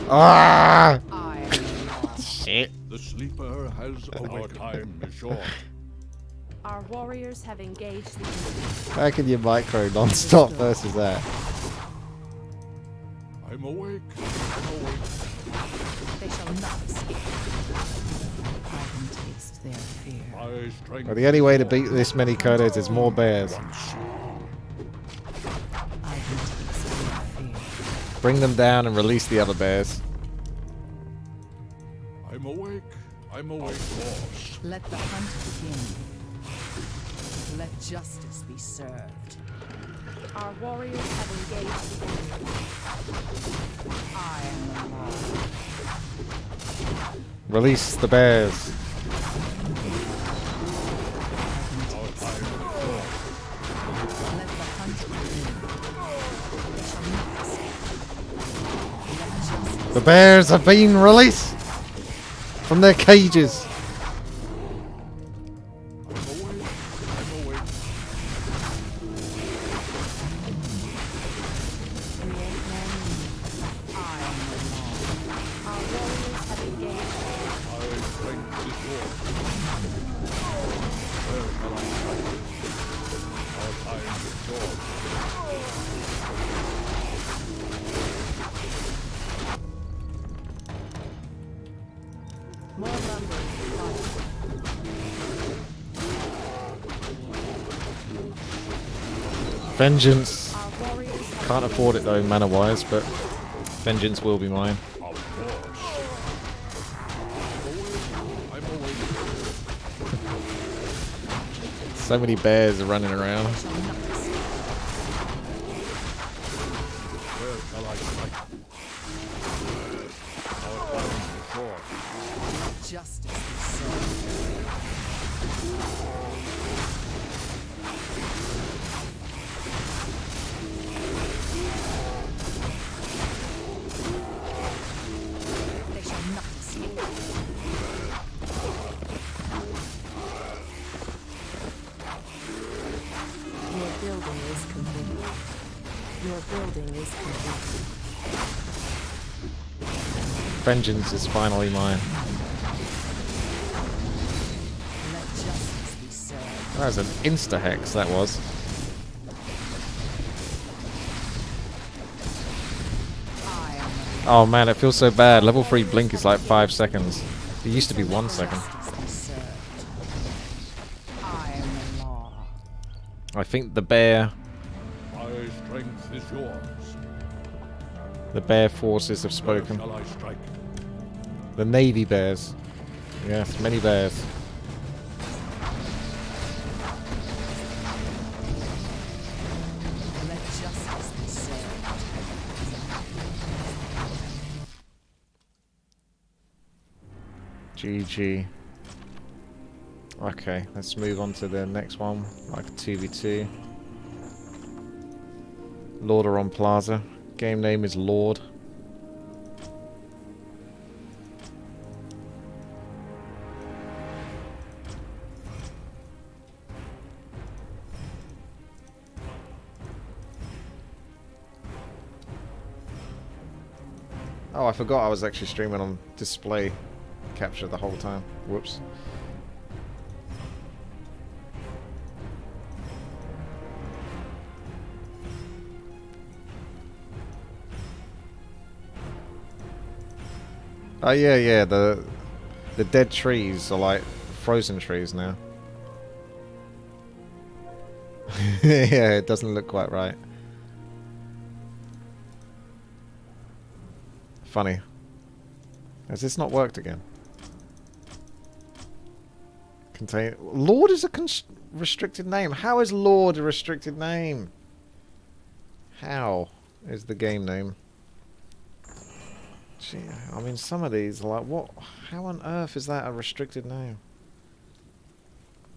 Ah! I am the law. Shit. The sleeper has awakened. Our time is short. Our warriors have engaged the enemy. How can you micro non-stop versus that? I'm awake. I'm awake. They shall not escape. I can taste their fear. My strength. Well, the only way to beat this many Kodos is more bears. I can taste their fear. Bring them down and release the other bears. I'm awake. I'm awake. Boss. Let the hunt begin. Let justice be served. Our warriors have engaged the enemy. I am the law. Release the bears. Let the hunt begin. They shall not escape. Let justice. The bears have been released from their cages. I'm awake. Create man new. I am the law. Our warriors have engaged. My strength is yours. Where shall I strike? Our time is short. More lumber required. Vengeance. Our warriors have Can't afford it though, mana-wise, but vengeance will be mine. Of course. I'm awake. So many bears are running around. Shall not escape. Where shall I strike? Our time is short. Let justice be served. They shall not escape. Your building is complete. Your building is complete. Vengeance is finally mine. Let justice be served. That was an insta-hex, that was. I am the Oh man, it feels so bad. Level 3 blink is like 5 seconds. It used to be 1 second. justice be served. I am the law. I think the bear My strength is yours. forces have Where spoken. shall I strike? The navy bears. Yes, many bears. Let justice be served. GG. Okay, let's move on to the next one, like 2v2. Lordaeron Plaza. Game name is Lord. Oh, I forgot I was actually streaming on display capture the whole time. Whoops. Oh yeah, yeah. The dead trees are like frozen trees now. Yeah, it doesn't look quite right. Funny. Has this not worked again? Contain Lord is a restricted name. How is Lord a restricted name? How is the game name? Gee, I mean, some of these are like, what? How on earth is that a restricted name?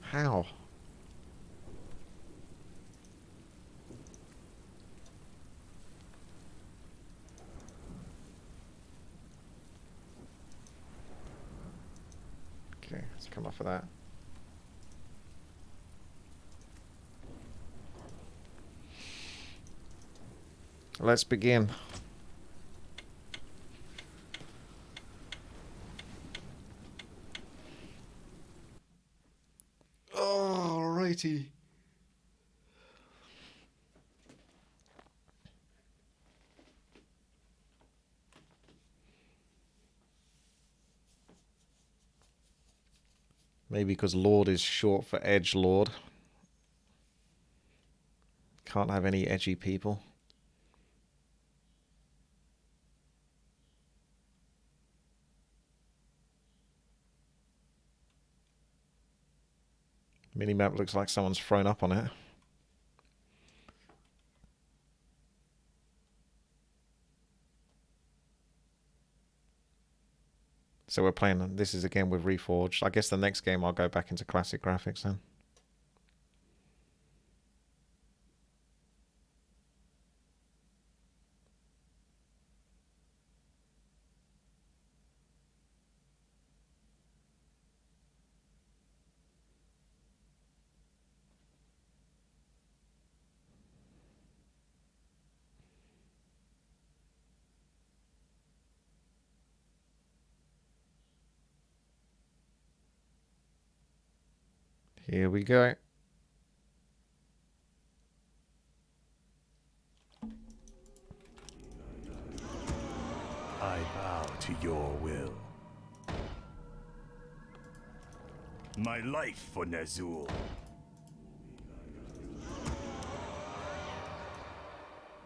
How? Okay, let's come off of that. Let's begin. Alrighty. Maybe because Lord is short for Edge Lord. Can't have any edgy people. Minimap looks like someone's thrown up on it. So we're playing, this is again with Reforged. I guess the next game I'll go back into classic graphics then. Here we go. I bow to your will. My life for Ner'zhul.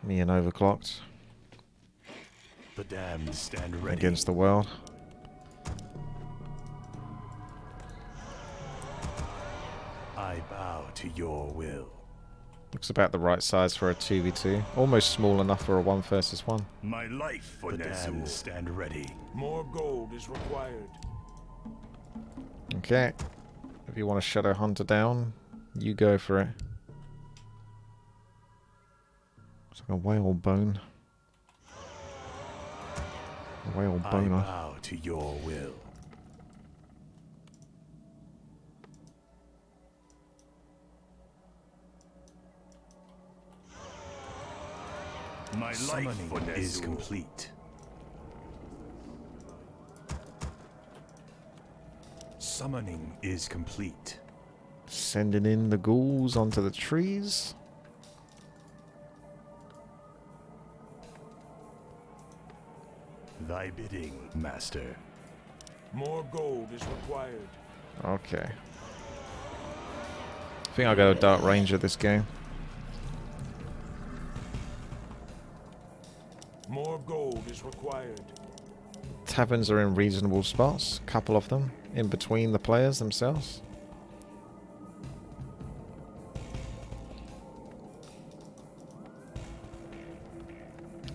Me and Overclocked The damned stand ready. against the world. I bow to your will. Looks about the right size for a 2v2. Almost small enough for a 1 versus 1. My life for the damned stand ready. More gold is required. Okay. If you want a Shadow Hunter down, you go for it. It's like a whale bone. A whale I boner. bow to your will. My life for is complete. Summoning is complete. Sending in the ghouls onto the trees. Thy bidding, master. More gold is required. Okay. I think I'll go Dark Ranger this game. More gold is required. Taverns are in reasonable spots. A couple of them. In between the players themselves.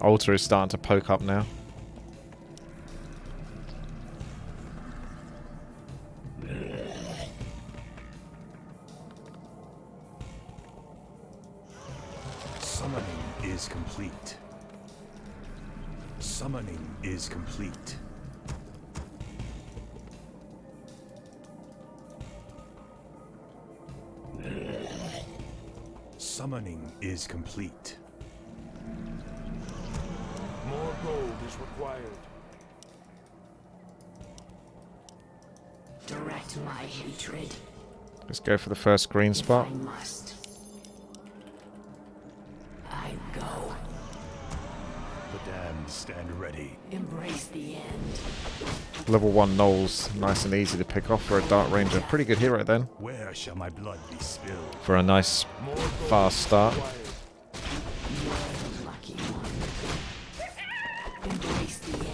Altar is starting to poke up now. Summoning is complete. Summoning is complete. Summoning is complete. More gold is required. Direct my hatred. Let's go for the first green spot. I must. I go. The damned stand ready. Embrace the end. Level 1 Knolls. Nice and easy to pick off for a Dark Ranger. Pretty good hero then. Where shall my blood be spilled? For a nice More gold fast start. required. You are the lucky one. Embrace the end.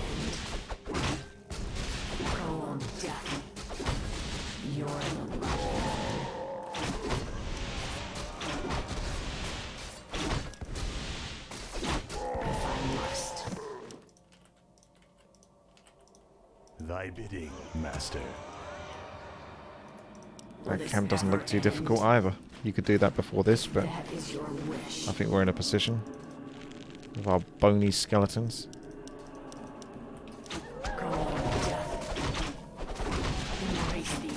Cold death. You're the lucky one. If I must. Thy bidding, master. That camp doesn't look too difficult either. You could do that before this, but That is your wish. I think we're in a position with our bony skeletons. Cold death. Embrace the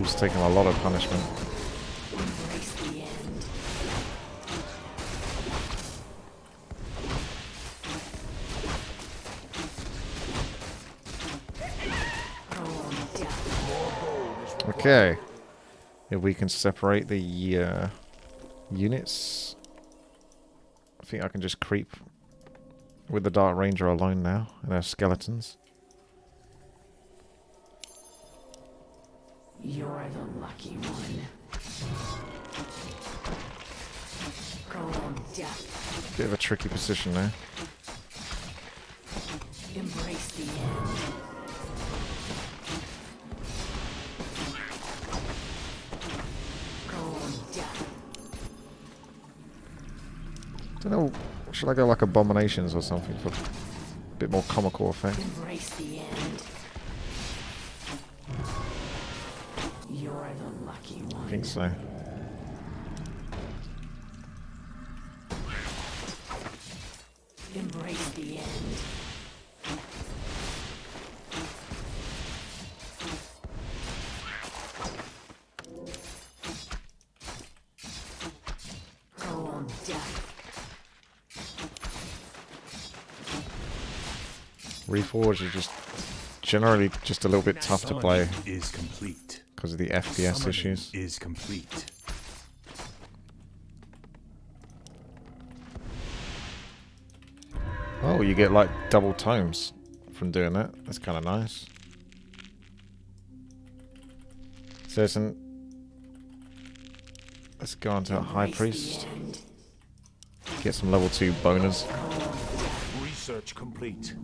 Fool's taking a lot of punishment. Embrace the end. Okay. If we can separate the units. I think I can just creep with the Dark Ranger alone now and our skeletons. You're the lucky one. Go on, death. Bit of a tricky position there. Embrace the end. Go on, death. Don't know. Should I go like Abominations or something for a bit more comical effect? Embrace the end. You're the lucky one. I think so. Embrace the end. Go on, death. Reforged is just generally just a little bit tough to play Is complete. because of the FPS Summoning issues. Is complete. Oh, you get like double tomes from doing that. That's kind of nice. So let's go on to High Priest. Get some level 2 bonus. Research complete.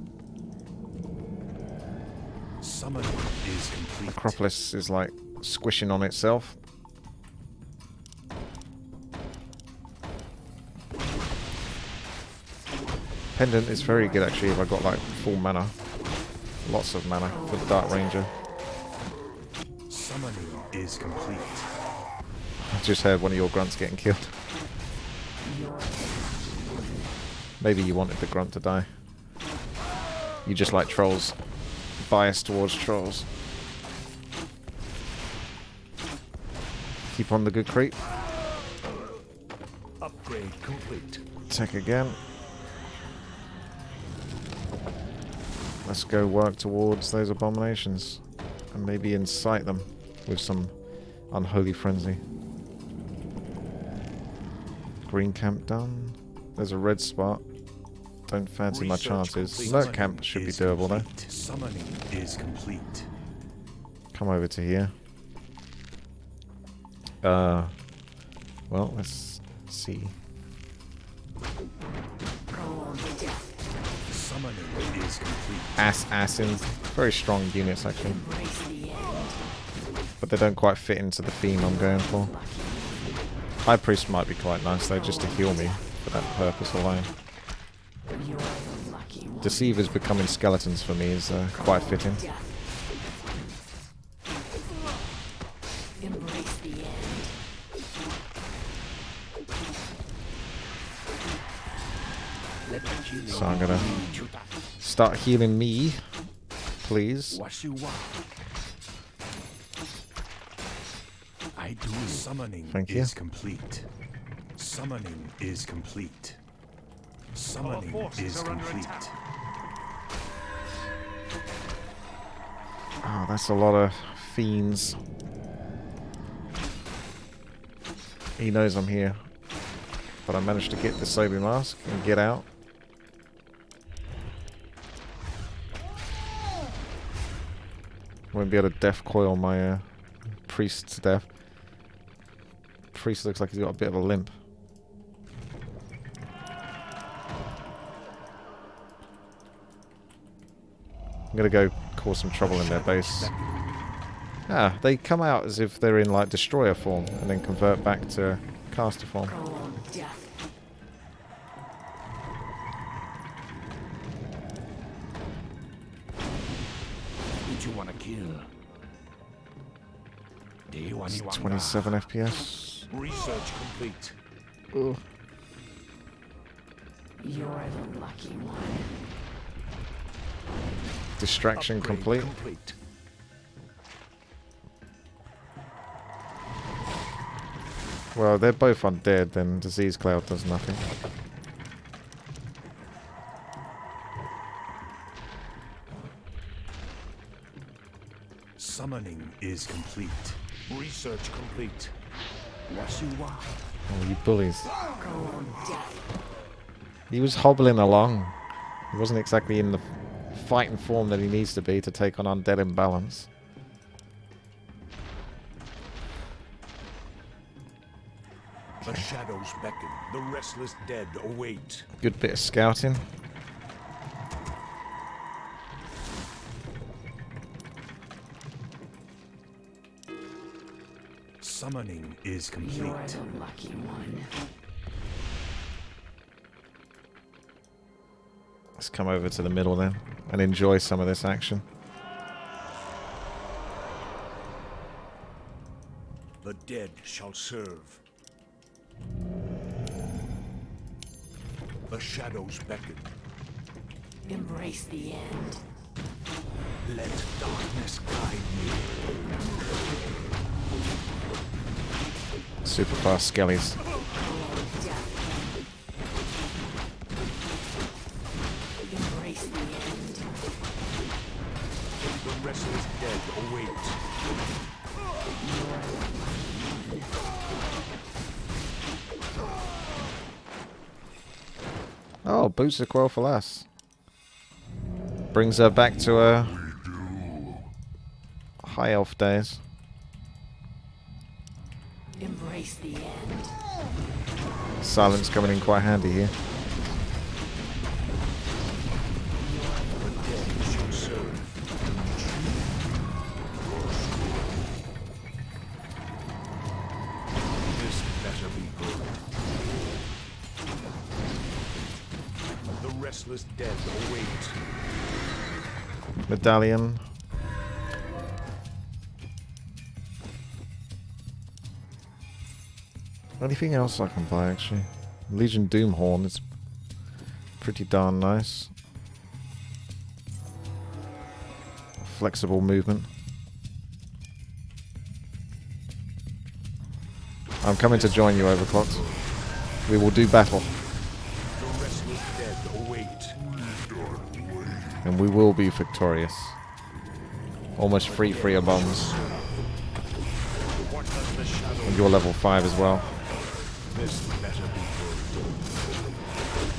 Summoning is complete. Acropolis is like squishing on itself. Pendant is very good actually if I got like full mana. Lots of mana for the Dark Ranger. Summoning is complete. I just heard one of your grunts getting killed. Maybe you wanted the grunt to die. You just like trolls. Biased towards trolls. Keep on the good creep. Upgrade complete. Attack again. Let's go work towards those abominations. And maybe incite them with some unholy frenzy. Green camp done. There's a red spot. Don't fancy my chances. Lurk camp should be doable though. Summoning is complete. Come over to here. Well, let's see. Summoning is complete. Assassins. Very strong units actually. But they don't quite fit into the theme I'm going for. High Priest might be quite nice though, just to heal me for that purpose alone. Deceivers becoming skeletons for me is quite fitting. Embrace the end. So I'm gonna start healing me, please. What you want? I do. Summoning Thank you. is complete. Summoning is complete. Summoning is complete. Oh, that's a lot of fiends. He knows I'm here. But I managed to get the Sobi Mask and get out. Won't be able to death coil my priest to death. Priest looks like he's got a bit of a limp. I'm gonna go cause some trouble in their base. Ah, they come out as if they're in like destroyer form and then convert back to caster form. Who you wanna kill? Do you want 27 FPS. Research complete. Ugh. You're the lucky one. Distraction Upgrade complete. complete. Well, they're both undead, then Disease Cloud does nothing. Summoning is complete. Research complete. Oh, you bullies. He was hobbling along. He wasn't exactly in the fighting form that he needs to be to take on undead imbalance. The shadows beckon. The restless dead await. Good bit of scouting. Summoning is complete. You're the lucky one. Let's come over to the middle then and enjoy some of this action. The dead shall serve. The shadows beckon. Embrace the end. Let darkness guide me. Super fast skellies. Embrace the end. The restless dead await. Oh, boots of Quell for Lass. Brings her back to her high elf days. Embrace the end. Silence coming in quite handy here. The dead shall serve. This better be good. The restless dead await. Medallion. Anything else I can buy actually? Legion Doomhorn is pretty darn nice. Flexible movement. I'm coming to join you, Overclocked. We will do battle. The restless dead await. And we will be victorious. Almost free of bombs. What does the shadow And you're level 5 as well. This better be good.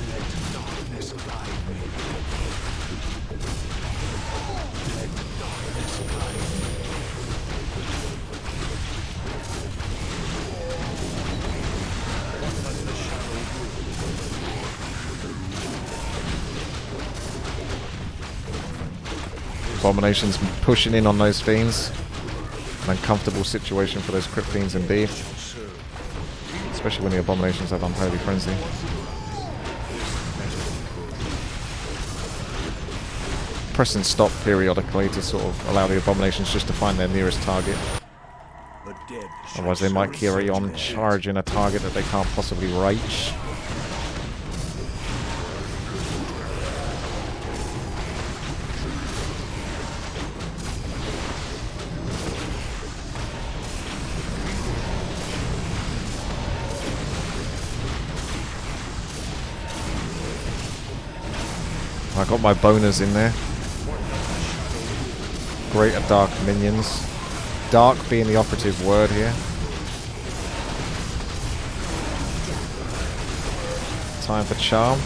Let darkness guide me. Let darkness guide me. What does the shadow do? Abominations pushing in on those fiends. An uncomfortable situation for those crypt fiends indeed. Especially when the abominations have Unholy Frenzy. Press and stop periodically to sort of allow the abominations just to find their nearest target. The dead shall Otherwise they might serve carry on their charging a target that they can't possibly reach. I got my boners in there. Greater Dark minions. Dark being the operative word here. Time for charm.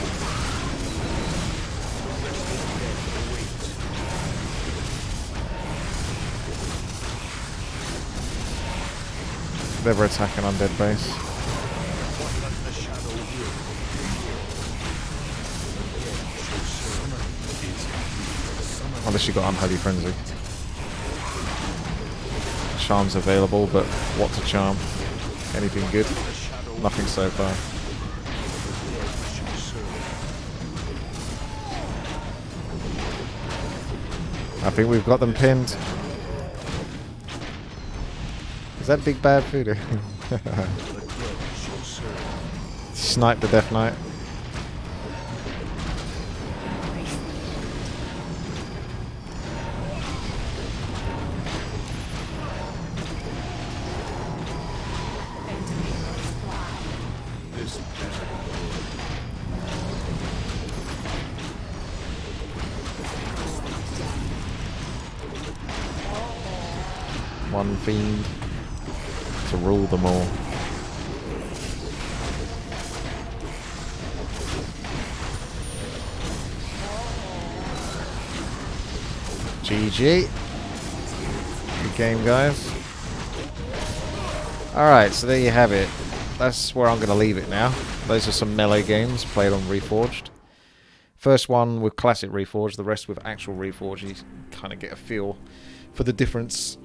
Never attack an undead base. Unless you got Unholy Frenzy. Charm's available, but what to charm? Anything good? Nothing so far. I think we've got them pinned. Is that big bad voodoo? Snipe the Death Knight. Sun Fiend to rule them all. GG. Good game, guys. Alright, so there you have it. That's where I'm going to leave it now. Those are some melee games played on Reforged. First one with classic Reforged, the rest with actual Reforged. You kind of get a feel for the difference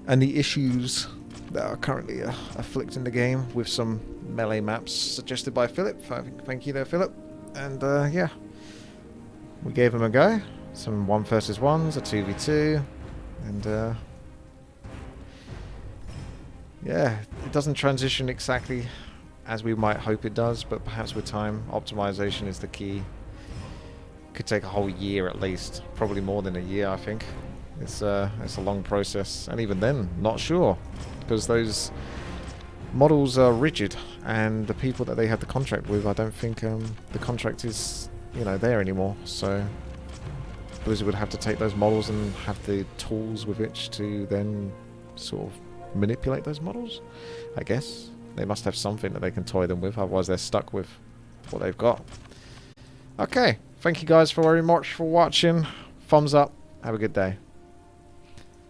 and the issues that are currently afflicting the game with some melee maps suggested by Philip. Thank you there, Philip. And yeah, we gave them a go. Some 1 versus 1s, a 2v2, and yeah, it doesn't transition exactly as we might hope it does, but perhaps with time, optimization is the key. Could take a whole year at least, probably more than a year, I think. It's a long process, and even then, not sure, because those models are rigid, and the people that they have the contract with, I don't think the contract is, you know, there anymore. So Blizzard would have to take those models and have the tools with which to then sort of manipulate those models, I guess. They must have something that they can toy them with, otherwise they're stuck with what they've got. Okay, thank you guys very much for watching. Thumbs up, have a good day.